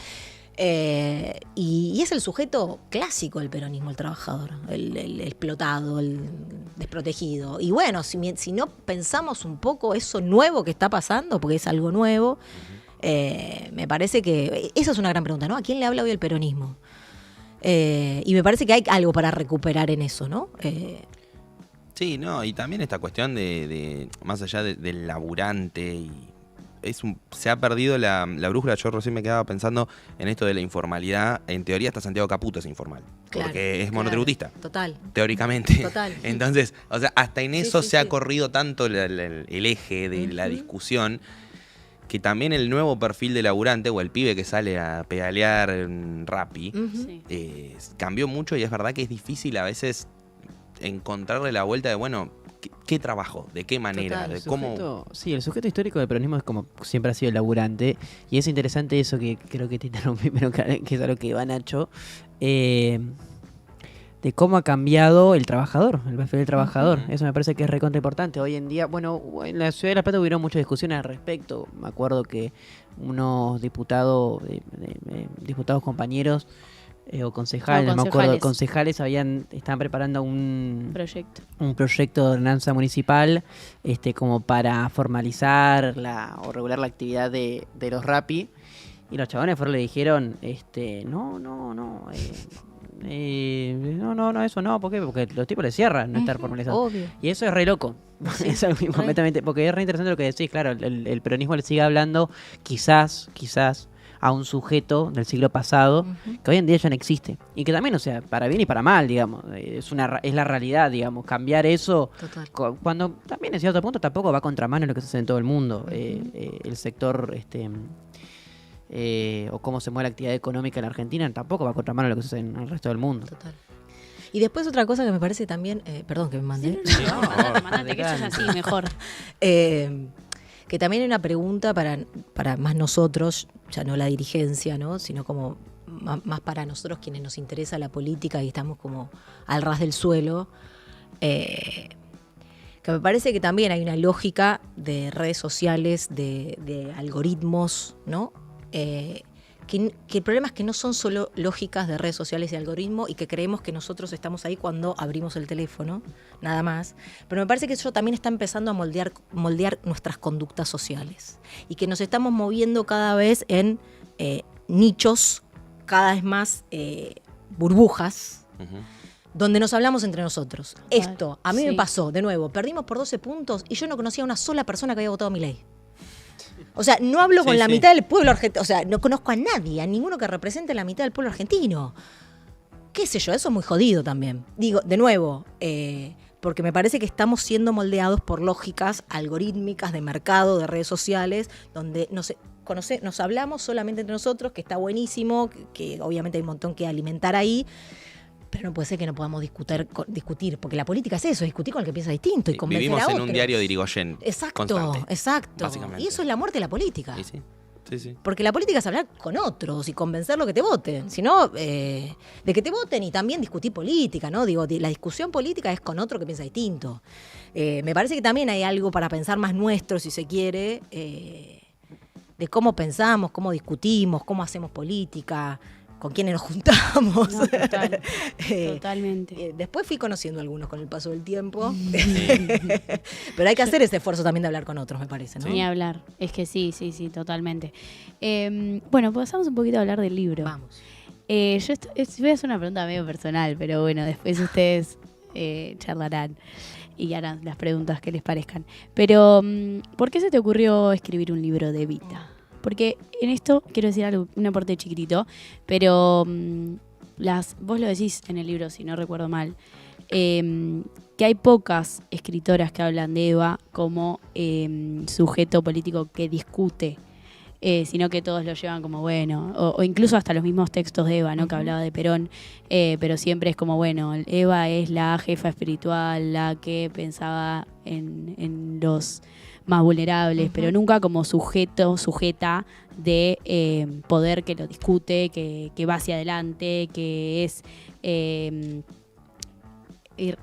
Y es el sujeto clásico del peronismo, el trabajador, el explotado, el desprotegido. Y bueno, si no pensamos un poco eso nuevo que está pasando, porque es algo nuevo, me parece que esa es una gran pregunta, ¿no? ¿A quién le habla hoy el peronismo? Y me parece que hay algo para recuperar en eso, ¿no? Sí, no, y también esta cuestión de más allá del laburante y se ha perdido la brújula. Yo recién me quedaba pensando en esto de la informalidad. En teoría hasta Santiago Caputo es informal, Claro, porque es monotributista, Total. teóricamente. Total. Entonces, o sea, hasta en eso Sí, se ha sí. corrido tanto el eje de la discusión, que también el nuevo perfil de laburante o el pibe que sale a pedalear en Rappi Ujú. Sí. cambió mucho, y es verdad que es difícil a veces encontrarle la vuelta de, bueno, ¿qué trabajo? ¿De qué manera? Total, ¿De cómo? El sujeto histórico del peronismo es como siempre ha sido el laburante. Y es interesante eso que creo que te interrumpí, pero que es algo que va Nacho. De cómo ha cambiado el trabajador, el perfil del trabajador. Ujú. Eso me parece que es recontra importante. Hoy en día, bueno, en la Ciudad de La Plata hubieron muchas discusiones al respecto. Me acuerdo que unos diputados compañeros o concejales, No, no me acuerdo, concejales. estaban preparando un Proyecto. proyecto de ordenanza municipal como para formalizar o regular la actividad de los Rappi. Y los chabones fueron y le dijeron, no, eso no, ¿por qué? Porque los tipos le cierran no estar formalizado. Obvio. Y eso es re loco. Es algo completamente, porque es re interesante lo que decís, claro, el peronismo le sigue hablando quizás a un sujeto del siglo pasado que hoy en día ya no existe. Y que también, o sea, para bien y para mal, digamos, es la realidad, digamos, cambiar eso Total. cuando también en cierto punto tampoco va contramano en lo que se hace en todo el mundo. El sector o cómo se mueve la actividad económica en la Argentina tampoco va contramano en lo que se hace en el resto del mundo. Total. Y después otra cosa que me parece también, perdón que me mandé, Mandate, que esto es así, mejor. que también hay una pregunta para más nosotros, ya no la dirigencia, ¿no? Sino como más para nosotros quienes nos interesa la política y estamos como al ras del suelo, que me parece que también hay una lógica de redes sociales, de algoritmos, ¿no? Que el problema es que no son solo lógicas de redes sociales y algoritmos y que creemos que nosotros estamos ahí cuando abrimos el teléfono, nada más. Pero me parece que eso también está empezando a moldear nuestras conductas sociales y que nos estamos moviendo cada vez en nichos, cada vez más burbujas, Ujú. donde nos hablamos entre nosotros. Esto, a mí me Sí. pasó, de nuevo, perdimos por 12 puntos y yo no conocía a una sola persona que había votado Milei. O sea, no hablo con Sí, la sí. mitad del pueblo argentino, o sea, no conozco a nadie, a ninguno que represente la mitad del pueblo argentino. Qué sé yo, eso es muy jodido también. Digo, de nuevo, porque me parece que estamos siendo moldeados por lógicas algorítmicas de mercado, de redes sociales, donde nos hablamos solamente entre nosotros, que está buenísimo, que obviamente hay un montón que alimentar ahí, pero no puede ser que no podamos discutir, porque la política es eso, discutir con el que piensa distinto y convencer Vivimos a en otros. un diario de Irigoyen Exacto, constante. exacto. básicamente. Y eso es la muerte de la política. Y sí, sí, sí. Porque la política es hablar con otros y convencerlo que te voten. Si no, de que te voten y también discutir política, ¿no? Digo, la discusión política es con otro que piensa distinto. Me parece que también hay algo para pensar más nuestro, si se quiere, de cómo pensamos, cómo discutimos, cómo hacemos política, con quiénes nos juntamos. No, total, totalmente. Después fui conociendo a algunos con el paso del tiempo. Pero hay que hacer ese esfuerzo también de hablar con otros, me parece, ¿no? Ni hablar. Es que sí, totalmente. Bueno, pasamos un poquito a hablar del libro. Vamos. Voy a hacer una pregunta medio personal, pero bueno, después ustedes charlarán y harán las preguntas que les parezcan. Pero, ¿por qué se te ocurrió escribir un libro de Evita? Porque en esto, quiero decir algo, un aporte chiquitito, pero vos lo decís en el libro, si no recuerdo mal, que hay pocas escritoras que hablan de Eva como sujeto político que discute sino que todos lo llevan como bueno, o incluso hasta los mismos textos de Eva, ¿no? Que hablaba de Perón, pero siempre es como, bueno, Eva es la jefa espiritual, la que pensaba en los más vulnerables, pero nunca como sujeta de poder que lo discute, que va hacia adelante, que es,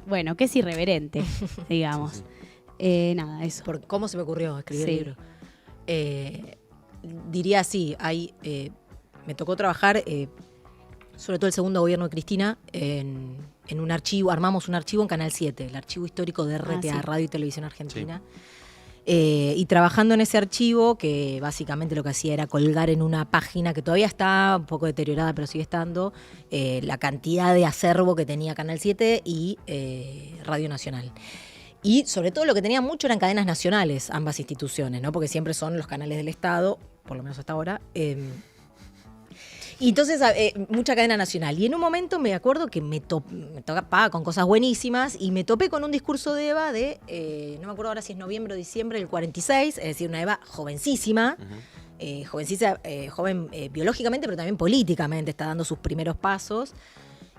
bueno, que es irreverente, digamos. Sí, sí. Nada, eso. ¿Cómo se me ocurrió escribir el Sí. libro? Diría así, me tocó trabajar, sobre todo el segundo gobierno de Cristina, en un archivo, armamos un archivo en Canal 7, el archivo histórico de RTA, sí. Radio y Televisión Argentina. Y trabajando en ese archivo, que básicamente lo que hacía era colgar en una página que todavía está un poco deteriorada, pero sigue estando, la cantidad de acervo que tenía Canal 7 y Radio Nacional. Y sobre todo lo que tenía mucho eran cadenas nacionales, ambas instituciones, ¿no? Porque siempre son los canales del Estado, por lo menos hasta ahora. Y entonces, mucha cadena nacional. Y en un momento me acuerdo que me topaba con cosas buenísimas y me topé con un discurso de Eva no me acuerdo ahora si es noviembre o diciembre del 46, es decir, una Eva jovencísima, joven biológicamente, pero también políticamente, está dando sus primeros pasos.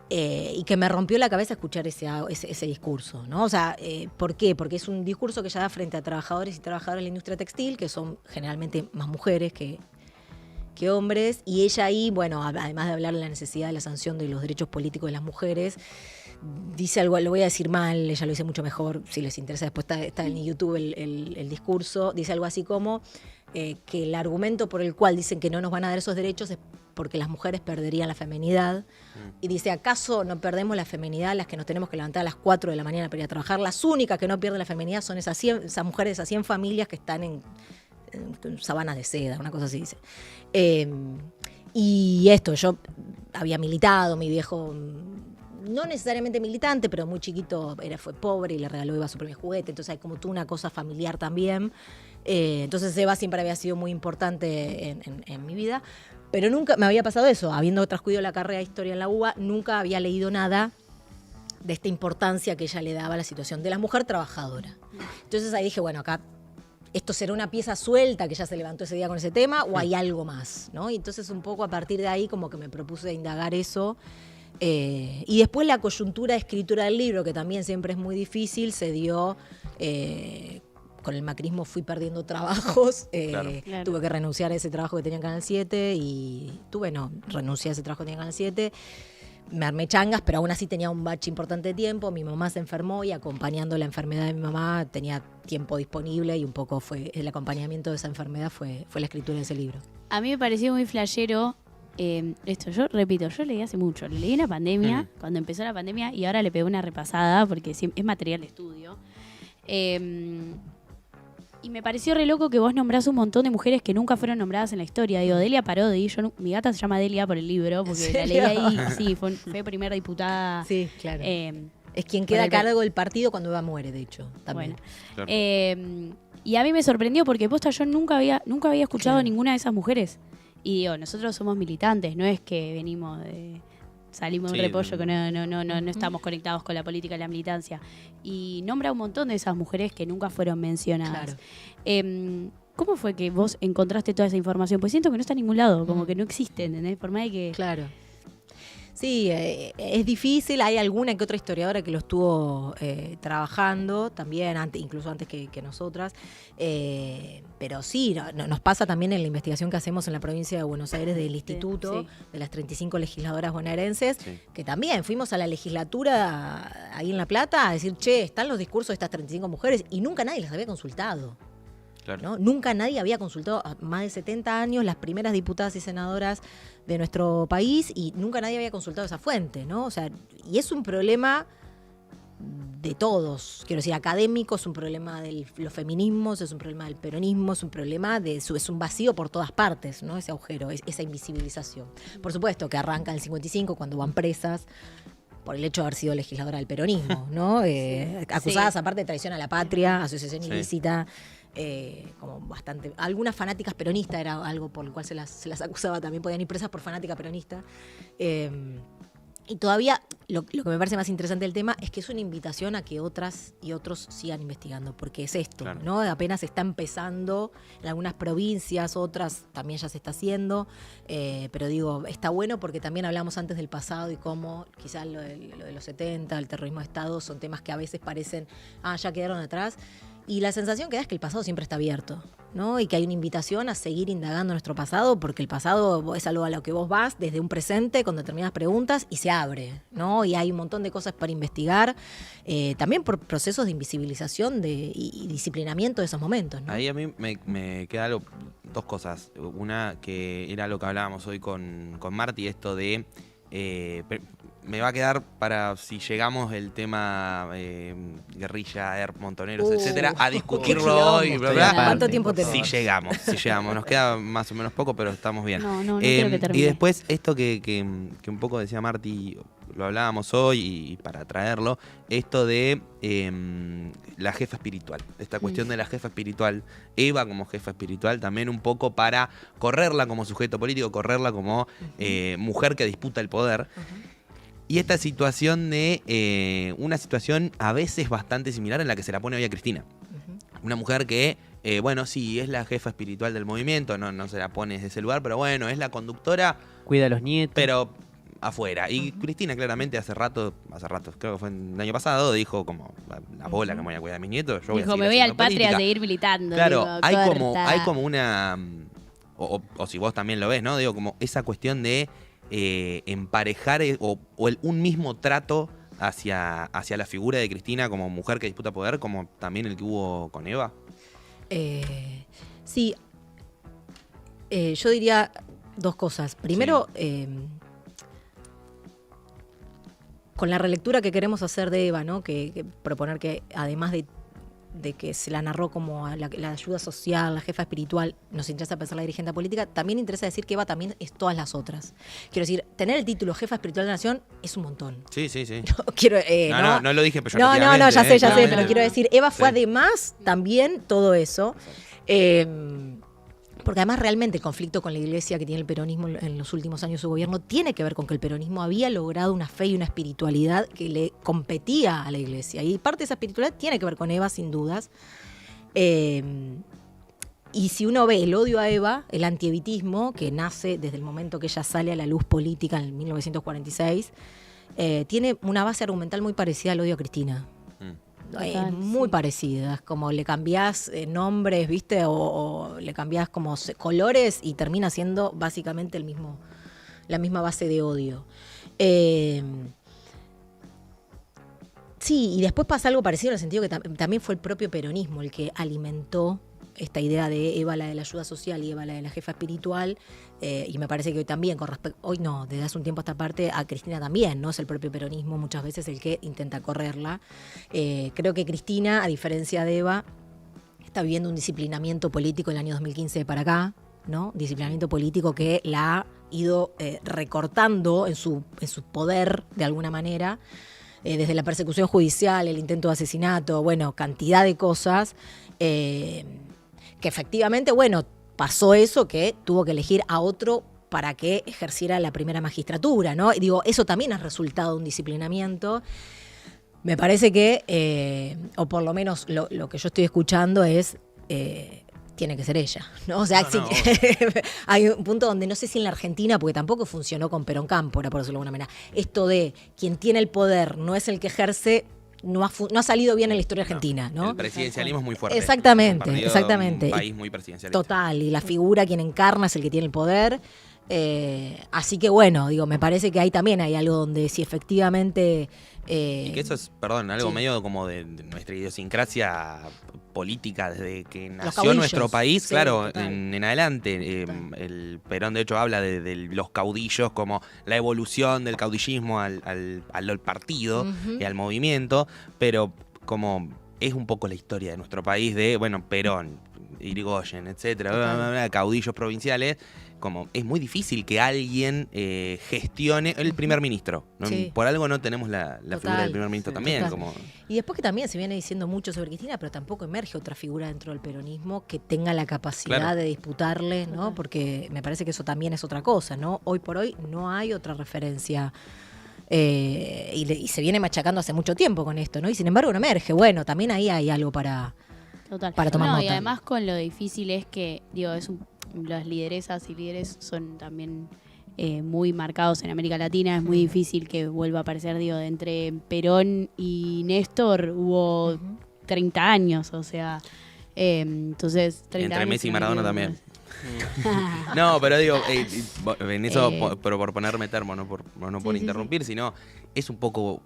Y que me rompió la cabeza escuchar ese discurso, ¿no? O sea, ¿por qué? Porque es un discurso que ella da frente a trabajadores y trabajadoras de la industria textil, que son generalmente más mujeres que hombres, y ella ahí, bueno, además de hablar de la necesidad de la sanción de los derechos políticos de las mujeres, dice algo, lo voy a decir mal, ella lo dice mucho mejor, si les interesa, después está en YouTube el discurso, dice algo así como que el argumento por el cual dicen que no nos van a dar esos derechos es porque las mujeres perderían la feminidad. Y dice, ¿acaso no perdemos la feminidad las que nos tenemos que levantar a las 4 de la mañana para ir a trabajar? Las únicas que no pierden la feminidad son esas mujeres, esas 100 familias que están en sabanas de seda, una cosa así dice. Y esto, yo había militado, mi viejo, no necesariamente militante, pero muy chiquito fue pobre y le regaló Eva su primer juguete, entonces hay como tú una cosa familiar también. Entonces Eva siempre había sido muy importante en mi vida. Pero nunca me había pasado eso, habiendo transcurrido la carrera de Historia en la UBA, nunca había leído nada de esta importancia que ella le daba a la situación de la mujer trabajadora. Entonces ahí dije, bueno, acá esto será una pieza suelta que ya se levantó ese día con ese tema o hay algo más, ¿no? Y entonces un poco a partir de ahí como que me propuse indagar eso. Y después la coyuntura de escritura del libro, que también siempre es muy difícil, se dio... con el macrismo fui perdiendo trabajos, Claro. tuve que renunciar a ese trabajo que tenía en Canal 7 y renuncié a ese trabajo que tenía en Canal 7, me armé changas, pero aún así tenía un bache importante de tiempo, mi mamá se enfermó y acompañando la enfermedad de mi mamá tenía tiempo disponible y un poco fue el acompañamiento de esa enfermedad fue la escritura de ese libro. A mí me pareció muy flashero esto, yo repito, yo leí hace mucho, lo leí en la pandemia, cuando empezó la pandemia y ahora le pegué una repasada porque es material de estudio. Y me pareció re loco que vos nombrás un montón de mujeres que nunca fueron nombradas en la historia. Digo, Delia Parodi, mi gata se llama Delia por el libro, porque la leí ahí, sí, fue primera diputada. Sí, claro. Es quien por queda a el- cargo del partido cuando Eva muere, de hecho, también. Bueno. Claro. Y a mí me sorprendió porque posta yo nunca había escuchado Claro. a ninguna de esas mujeres. Y digo, nosotros somos militantes, no es que venimos salimos de un Sí, repollo que no estamos conectados con la política y la militancia. Y nombra un montón de esas mujeres que nunca fueron mencionadas. ¿Cómo fue que vos encontraste toda esa información? Pues siento que no está en ningún lado, como que no existe, ¿entendés? Por más de que... Claro. Sí, es difícil. Hay alguna que otra historiadora que lo estuvo trabajando también, incluso antes que nosotras. Pero sí, nos pasa también en la investigación que hacemos en la provincia de Buenos Aires del Instituto, sí. de las 35 legisladoras bonaerenses, Sí. que también fuimos a la legislatura ahí en La Plata a decir, che, están los discursos de estas 35 mujeres y nunca nadie las había consultado. Claro. ¿No? Nunca nadie había consultado a más de 70 años las primeras diputadas y senadoras de nuestro país y nunca nadie había consultado esa fuente, ¿no? O sea, y es un problema de todos, quiero decir, académico, es un problema de los feminismos, es un problema del peronismo, es un problema es un vacío por todas partes, ¿no? Ese agujero, esa invisibilización. Por supuesto que arranca en el 55 cuando van presas por el hecho de haber sido legisladora del peronismo, ¿no? Acusadas aparte de traición a la patria, asociación Sí. ilícita, como bastante. Algunas fanáticas peronistas era algo por el cual se las acusaba, también podían ir presas por fanática peronista. Y todavía lo que me parece más interesante del tema es que es una invitación a que otras y otros sigan investigando, porque es esto, Claro. ¿no? Apenas está empezando en algunas provincias, otras también ya se está haciendo, pero digo, está bueno porque también hablamos antes del pasado y cómo quizás lo de los 70, el terrorismo de Estado, son temas que a veces parecen, ya quedaron atrás. Y la sensación que da es que el pasado siempre está abierto, ¿no? Y que hay una invitación a seguir indagando nuestro pasado, porque el pasado es algo a lo que vos vas desde un presente con determinadas preguntas y se abre, ¿no? Y hay un montón de cosas para investigar, también por procesos de invisibilización y disciplinamiento de esos momentos, ¿no? Ahí a mí me queda dos cosas. Una que era lo que hablábamos hoy con Marty, esto de... me va a quedar para si llegamos el tema guerrilla, ERP, montoneros, etcétera, a discutirlo hoy. Bla, bla. ¿Cuánto tiempo Si tenemos? llegamos. Nos queda más o menos poco, pero estamos bien. No quiero que termine. Y después esto que un poco decía Marty, lo hablábamos hoy y para traerlo, esto de la jefa espiritual, esta cuestión de la jefa espiritual, Eva como jefa espiritual, también un poco para correrla como sujeto político, correrla como mujer que disputa el poder. Y esta situación de una situación a veces bastante similar en la que se la pone hoy a Cristina. Una mujer que, bueno, sí, es la jefa espiritual del movimiento, no se la pone desde ese lugar, pero bueno, es la conductora, Cuida a los nietos. pero afuera. Y Cristina claramente hace rato, creo que fue el año pasado, dijo como, la bola que me voy a cuidar a mis nietos, yo voy a Dijo, seguir me voy al haciendo Patria política. a seguir militando. Claro, digo, hay corta. como una, o si vos también lo ves, ¿no? Digo, como esa cuestión de emparejar un mismo trato hacia la figura de Cristina como mujer que disputa poder, como también el que hubo con Eva. Sí, yo diría dos cosas. Primero, con la relectura que queremos hacer de Eva, ¿no? Que proponer que además de que se la narró como la ayuda social, la jefa espiritual, nos interesa pensar la dirigente política, también interesa decir que Eva también es todas las otras. Quiero decir, tener el título jefa espiritual de la nación es un montón. Sí. Quiero, No lo dije no, peyorativamente. ya sé, pero claramente. quiero decir, Eva fue Sí. además también todo eso. Porque además realmente el conflicto con la iglesia que tiene el peronismo en los últimos años de su gobierno tiene que ver con que el peronismo había logrado una fe y una espiritualidad que le competía a la iglesia. Y parte de esa espiritualidad tiene que ver con Eva, sin dudas. Y si uno ve el odio a Eva, el antievitismo, que nace desde el momento que ella sale a la luz política en 1946, tiene una base argumental muy parecida al odio a Cristina. Total, Muy sí. parecidas, como le cambiás nombres, ¿viste? O le cambiás como colores y termina siendo básicamente la misma base de odio. Sí, y después pasa algo parecido en el sentido que también fue el propio peronismo el que alimentó esta idea de Eva, la de la ayuda social, y Eva, la de la jefa espiritual, y me parece que hoy también, hoy no, desde hace un tiempo a esta parte, a Cristina también, ¿no? Es el propio peronismo muchas veces el que intenta correrla. Creo que Cristina, a diferencia de Eva, está viviendo un disciplinamiento político el año 2015 para acá, ¿no? Disciplinamiento político que la ha ido recortando en su poder de alguna manera, desde la persecución judicial, el intento de asesinato, bueno, cantidad de cosas, que efectivamente, bueno, pasó eso, que tuvo que elegir a otro para que ejerciera la primera magistratura, ¿no? Y digo, eso también es resultado de un disciplinamiento. Me parece que, o por lo menos lo que yo estoy escuchando es, tiene que ser ella, ¿no? O sea, hay un punto donde no sé si en la Argentina, porque tampoco funcionó con Perón Cámpora, por decirlo de alguna manera, esto de quien tiene el poder no es el que ejerce, no ha salido bien en la historia argentina, ¿no? El presidencialismo es muy fuerte. Exactamente, Un partido, exactamente. Un país muy presidencialista. Total, y la figura, quien encarna es el que tiene el poder. Así que bueno, digo, me parece que ahí también hay algo donde si efectivamente... Y que eso es, perdón, algo sí. medio como de nuestra idiosincrasia política desde que nació caudillos. nuestro país, Sí, claro, total. en adelante. El Perón, de hecho, habla de los caudillos como la evolución del caudillismo al partido Ujú. y al movimiento, pero como es un poco la historia de nuestro país de, bueno, Perón, Irigoyen, etcétera, Total. caudillos provinciales. Como es muy difícil que alguien gestione el primer ministro, ¿no? Sí. Por algo no tenemos la Total, figura del primer ministro sí, también. total. Como, Y después que también se viene diciendo mucho sobre Cristina, pero tampoco emerge otra figura dentro del peronismo que tenga la capacidad Claro. de disputarle, ¿no? Total. Porque me parece que eso también es otra cosa, ¿no? Hoy por hoy no hay otra referencia y se viene machacando hace mucho tiempo con esto, ¿no? Y sin embargo no emerge. Bueno, también ahí hay algo para tomar nota. Y además con lo difícil es que, digo, las lideresas y líderes son también muy marcados en América Latina. Es muy difícil que vuelva a aparecer, digo, de entre Perón y Néstor hubo 30 años, o sea, entonces 30 entre años Messi y Maradona también. Ah. No, pero digo, en eso, pero por ponerme termo, no por interrumpir, sino es un poco,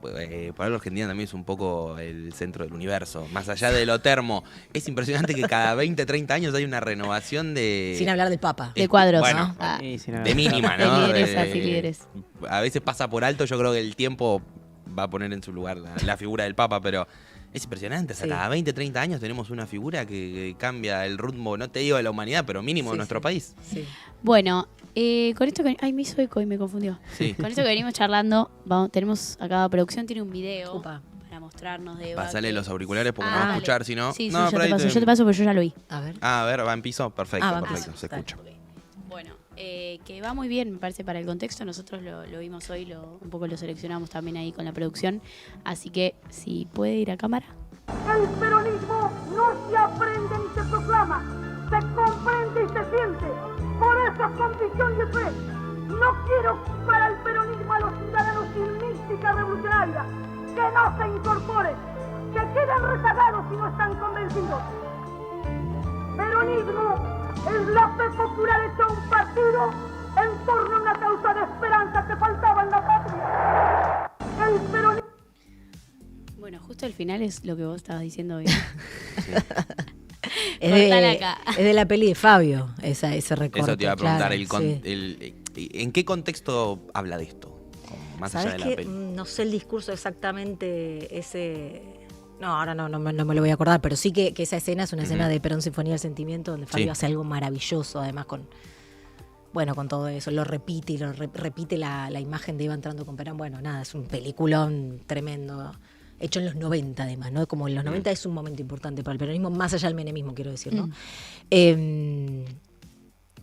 para la Argentina también es un poco el centro del universo. Más allá de lo termo, es impresionante que cada 20, 30 años hay una renovación de... Sin hablar del Papa. De cuadros, bueno, ¿no? de mínima, ¿no? De lideresas y líderes. A veces pasa por alto, yo creo que el tiempo va a poner en su lugar la figura del Papa, pero... Es impresionante, o sea, cada 20, 30 años tenemos una figura que cambia el rumbo, no te digo de la humanidad, pero mínimo de nuestro país. Sí. Bueno, con esto que... Ay, me hizo eco y me confundió. Sí. Con esto que venimos charlando, tenemos acá, producción tiene un video Upa. para mostrarnos de... Pasale los auriculares porque no va a dale. escuchar, si no... Sí, no, yo te paso porque yo ya lo vi. A ver. A ver, va en piso, perfecto, Va en perfecto, piso, se dale. escucha. Bueno, que va muy bien, me parece, para el contexto. Nosotros lo vimos hoy, un poco lo seleccionamos también ahí con la producción. Así que, si puede ir a cámara. El peronismo no se aprende ni se proclama, se comprende y se siente. Por eso es convicción y fe. No quiero para el peronismo a los ciudadanos sin mística revolucionaria, que no se incorporen, que queden rezagados si no están convencidos. Peronismo es la fe popular hecha un partido en torno a una causa de esperanza que faltaba en la patria. El peronismo... Bueno, justo al final es lo que vos estabas diciendo hoy. Es de la peli de Fabio, ese recorte. Eso te iba a preguntar, claro, sí. ¿En qué contexto habla de esto? Más allá de ¿Sabes la qué? peli. No sé el discurso exactamente ese... No, ahora no me lo voy a acordar, pero sí que esa escena es una escena de Perón Sinfonía del Sentimiento, donde Fabio hace algo maravilloso, además con todo eso, lo repite y repite la imagen de Eva entrando con Perón. Bueno, nada, es un peliculón tremendo, hecho en los 90 además, ¿no? Como en los 90 es un momento importante para el peronismo, más allá del menemismo, quiero decir, ¿no?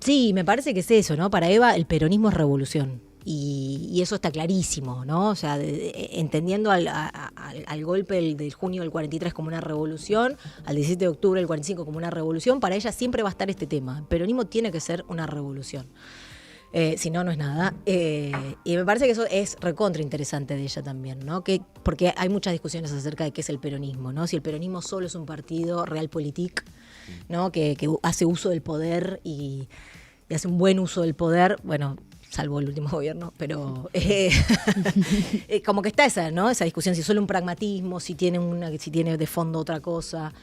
Sí, me parece que es eso, ¿no? Para Eva el peronismo es revolución. Y eso está clarísimo, ¿no? O sea, entendiendo al golpe del junio del 43 como una revolución, al 17 de octubre del 45 como una revolución, para ella siempre va a estar este tema. El peronismo tiene que ser una revolución. Si no, no es nada. Y me parece que eso es recontra interesante de ella también, ¿no? Porque hay muchas discusiones acerca de qué es el peronismo, ¿no? Si el peronismo solo es un partido realpolitik, ¿no? Que hace uso del poder y hace un buen uso del poder, bueno, salvo el último gobierno, pero como que está esa, ¿no? Esa discusión, si es solo un pragmatismo, si tiene de fondo otra cosa.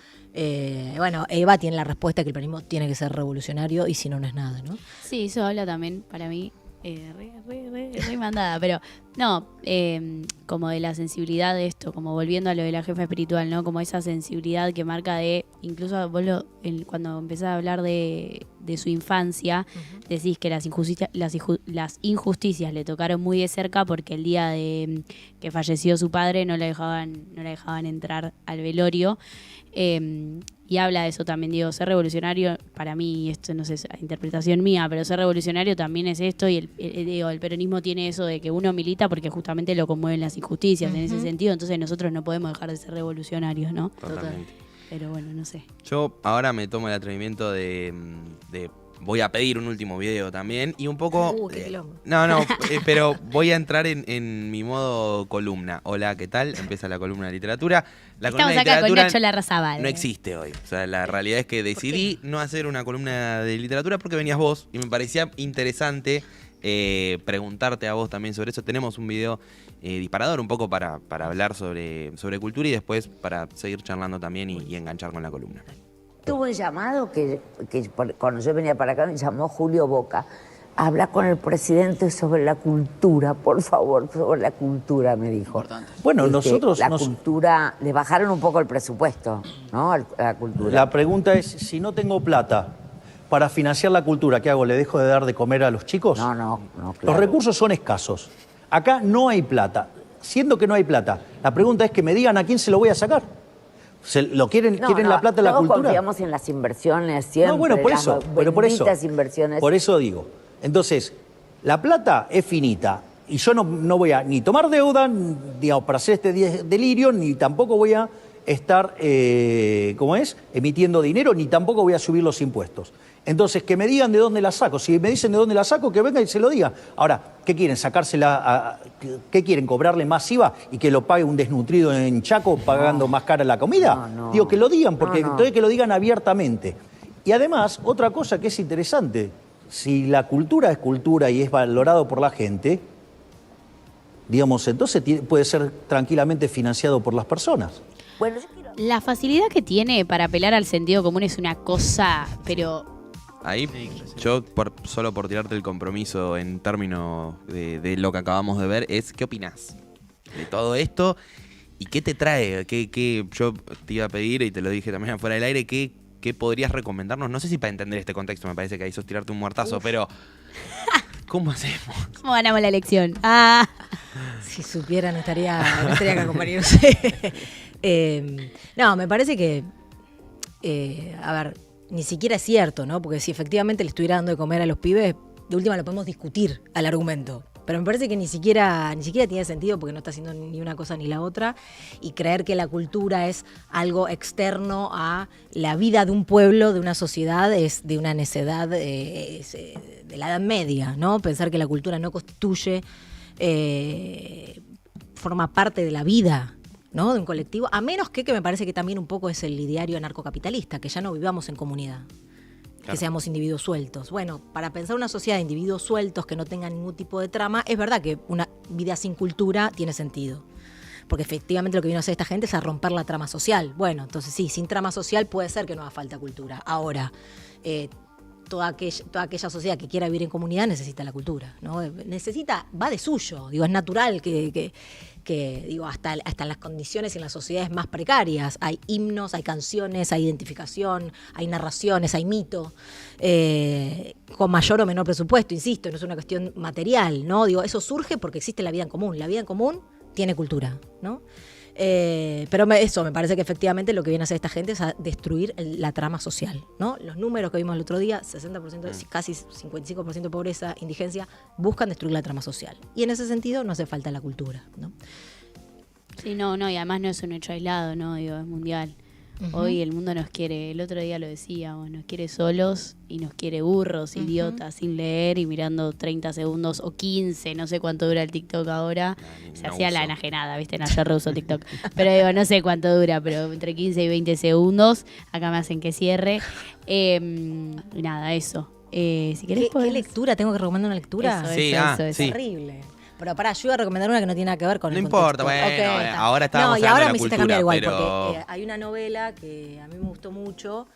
Bueno, Eva tiene la respuesta que el peronismo tiene que ser revolucionario y si no, no es nada, ¿no? Sí, eso habla también, para mí, re mandada, pero no, como de la sensibilidad de esto, como volviendo a lo de la jefa espiritual, ¿no? Como esa sensibilidad que marca incluso vos cuando empezás a hablar de su infancia, decís que las injusticias le tocaron muy de cerca porque el día de que falleció su padre no la dejaban entrar al velorio. Y habla de eso también, digo, ser revolucionario, para mí, esto no sé, es interpretación mía, pero ser revolucionario también es esto, y el peronismo tiene eso de que uno milita porque justamente lo conmueven las injusticias en ese sentido, entonces nosotros no podemos dejar de ser revolucionarios, ¿no? Totalmente. Pero bueno, no sé. Yo ahora me tomo el atrevimiento de voy a pedir un último video también y un poco... Qué quilombo. Pero voy a entrar en mi modo columna. Hola, ¿qué tal? Empieza la columna de literatura. La Estamos columna de acá con literatura Nacho Larrazábal. no existe hoy. O sea, la realidad es que decidí no hacer una columna de literatura porque venías vos y me parecía interesante preguntarte a vos también sobre eso. Tenemos un video disparador un poco para hablar sobre cultura y después para seguir charlando también y enganchar con la columna. Tuvo un llamado que cuando yo venía para acá me llamó Julio Boca. Habla con el presidente sobre la cultura, por favor, sobre la cultura, me dijo. Importante. Bueno, nosotros... La cultura, le bajaron un poco el presupuesto, ¿no? A la cultura. La pregunta es, si no tengo plata para financiar la cultura, ¿qué hago? ¿Le dejo de dar de comer a los chicos? No, claro. Los recursos son escasos. Acá no hay plata. Siendo que no hay plata, la pregunta es que me digan a quién se lo voy a sacar. ¿Quieren la plata de la cultura? Todos confiamos en las inversiones siempre. No, bueno, por eso. Inversiones. Por eso digo. Entonces, la plata es finita. Y yo no voy a ni tomar deuda, digamos, para hacer este delirio, ni tampoco voy a estar, emitiendo dinero, ni tampoco voy a subir los impuestos. Entonces, que me digan de dónde la saco. Si me dicen de dónde la saco, que vengan y se lo digan. Ahora, ¿qué quieren? ¿Qué quieren? ¿Cobrarle más IVA y que lo pague un desnutrido en Chaco pagando más cara la comida? No. Digo, que lo digan, porque entonces que lo digan abiertamente. Y además, otra cosa que es interesante, si la cultura es cultura y es valorado por la gente, digamos, entonces puede ser tranquilamente financiado por las personas. Bueno, yo quiero... La facilidad que tiene para apelar al sentido común es una cosa, pero Ahí, yo, solo por tirarte el compromiso en términos de lo que acabamos de ver, es ¿qué opinás de todo esto? ¿Y qué te trae? ¿Qué yo te iba a pedir, y te lo dije también afuera del aire, ¿qué podrías recomendarnos? No sé si para entender este contexto, me parece que ahí sos tirarte un muertazo, pero ¿cómo hacemos? ¿cómo ganamos la elección? Si supieran, no estaría acá, compañeros. No, me parece que, a ver, ni siquiera es cierto, ¿no? Porque si efectivamente le estuviera dando de comer a los pibes, de última lo podemos discutir al argumento. Pero me parece que ni siquiera tiene sentido, porque no está haciendo ni una cosa ni la otra. Y creer que la cultura es algo externo a la vida de un pueblo, de una sociedad, es de una necedad de la Edad Media, ¿no? Pensar que la cultura no constituye, forma parte de la vida, ¿no? De un colectivo, a menos que me parece que también un poco es el ideario anarcocapitalista, que ya no vivamos en comunidad. Que seamos individuos sueltos. Bueno, para pensar una sociedad de individuos sueltos que no tengan ningún tipo de trama, es verdad que una vida sin cultura tiene sentido. Porque efectivamente lo que vino a hacer esta gente es a romper la trama social. Bueno, entonces sí, sin trama social puede ser que no haga falta cultura. Ahora, toda aquella sociedad que quiera vivir en comunidad necesita la cultura, ¿no? Va de suyo. Digo, es natural que digo, hasta en las condiciones y en las sociedades más precarias hay himnos, hay canciones, hay identificación, hay narraciones, hay mito, con mayor o menor presupuesto, insisto, no es una cuestión material, ¿no? Digo, eso surge porque existe la vida en común. La vida en común tiene cultura, ¿no? Pero eso, me parece que efectivamente lo que viene a hacer esta gente es a destruir la trama social, ¿no? Los números que vimos el otro día, 60%, casi 55% de pobreza, indigencia, buscan destruir la trama social. Y en ese sentido no hace falta la cultura, ¿no? Sí, no, y además no es un hecho aislado, ¿no? Digo, es mundial. Hoy el mundo nos quiere, el otro día lo decíamos, nos quiere solos y nos quiere burros, idiotas, sin leer y mirando 30 segundos o 15, no sé cuánto dura el TikTok ahora. Se hacía la enajenada, ¿viste? No, yo reuso TikTok. Pero digo, no sé cuánto dura, pero entre 15 y 20 segundos, acá me hacen que cierre. Y nada, eso. Si querés, ¿Qué lectura? ¿Tengo que recomendar una lectura? Eso, Es terrible. Pero pará, yo iba a recomendar una que no tiene nada que ver con el contexto. No importa, bueno, Okay, ahora estábamos y ahora hablando de me la hiciste cultura, cambiar igual, pero... porque hay una novela que a mí me gustó mucho,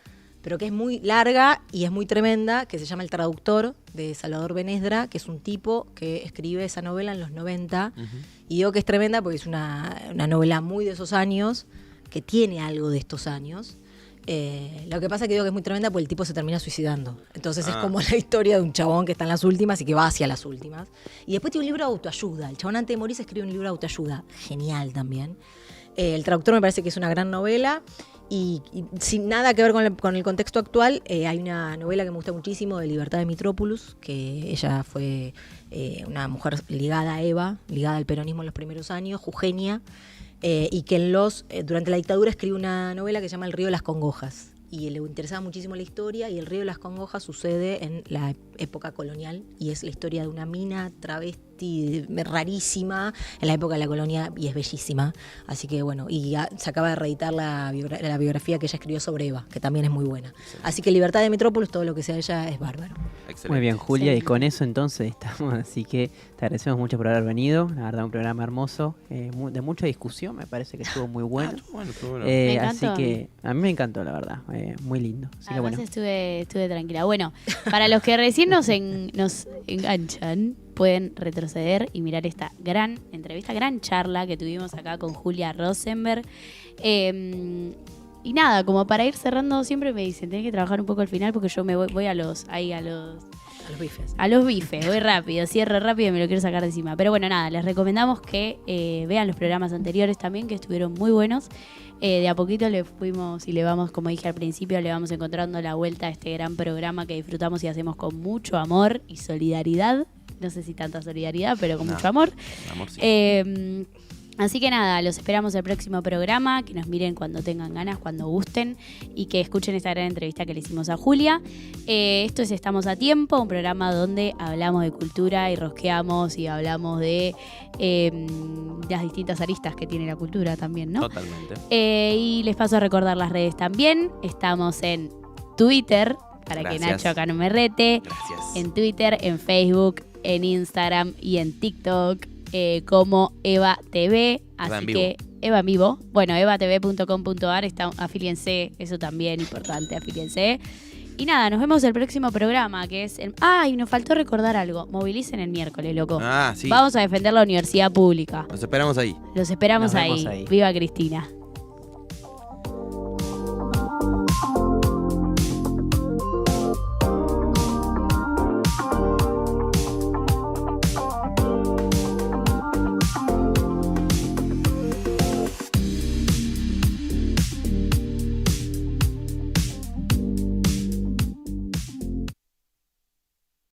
pero que es muy larga y es muy tremenda, que se llama El Traductor, de Salvador Benesdra, que es un tipo que escribe esa novela en los 90. Y digo que es tremenda porque es una novela muy de esos años, que tiene algo de estos años. Lo que pasa es que digo que es muy tremenda porque el tipo se termina suicidando. Entonces es como la historia de un chabón que está en las últimas y que va hacia las últimas. Y después tiene un libro de autoayuda. El chabón antes de morirse escribe un libro de autoayuda. Genial también. El Traductor me parece que es una gran novela. Y sin nada que ver con el contexto actual, hay una novela que me gusta muchísimo de Libertad de Mitrópolis, que ella fue una mujer ligada a Eva, ligada al peronismo en los primeros años, jujeña. Y que durante la dictadura escribe una novela que se llama El río de las congojas. Y le interesaba muchísimo la historia, y El río de las congojas sucede en la época colonial, y es la historia de una mina travesti rarísima en la época de la colonia, y es bellísima. Así que bueno, y se acaba de reeditar la biografía que ella escribió sobre Eva, que también es muy buena. Así que Libertad de Metrópolis, todo lo que sea ella es bárbaro. Excelente. Muy bien, Julia, y con eso entonces estamos, así que te agradecemos mucho por haber venido, la verdad un programa hermoso, de mucha discusión, me parece que estuvo muy bueno. Me Así encantó. que a mí me encantó, la verdad, muy lindo. Así que Además bueno. estuve tranquila. Bueno, para los que recién nos enganchan, pueden retroceder y mirar esta gran entrevista, gran charla que tuvimos acá con Julia Rosenberg. Y nada, como para ir cerrando, siempre me dicen, tenés que trabajar un poco al final porque yo me voy a los bifes. A los bifes, voy rápido, cierro rápido y me lo quiero sacar de encima. Pero bueno, nada, les recomendamos que vean los programas anteriores también, que estuvieron muy buenos. De a poquito le fuimos y le vamos, como dije al principio, le vamos encontrando la vuelta a este gran programa que disfrutamos y hacemos con mucho amor y solidaridad no sé si tanta solidaridad, pero con No. mucho amor. Amor, sí. Así que nada, los esperamos el próximo programa, que nos miren cuando tengan ganas, cuando gusten y que escuchen esta gran entrevista que le hicimos a Julia. Esto es Estamos a Tiempo, un programa donde hablamos de cultura y rosqueamos y hablamos de las distintas aristas que tiene la cultura también, ¿no? Totalmente. Y les paso a recordar las redes también. Estamos en Twitter, para que Gracias. Nacho acá no me rete. Gracias. En Twitter, en Facebook, en Instagram y en TikTok como Eva TV. Eva Así en vivo. que Eva en vivo. Bueno, evatv.com.ar, afíliense, eso también importante, afíliense. Y nada, nos vemos el próximo programa, que es el... y nos faltó recordar algo. Movilicen el miércoles, loco. Ah, sí. Vamos a defender la universidad pública. Nos esperamos ahí. Los esperamos Nos vemos ahí. ahí. Viva Cristina.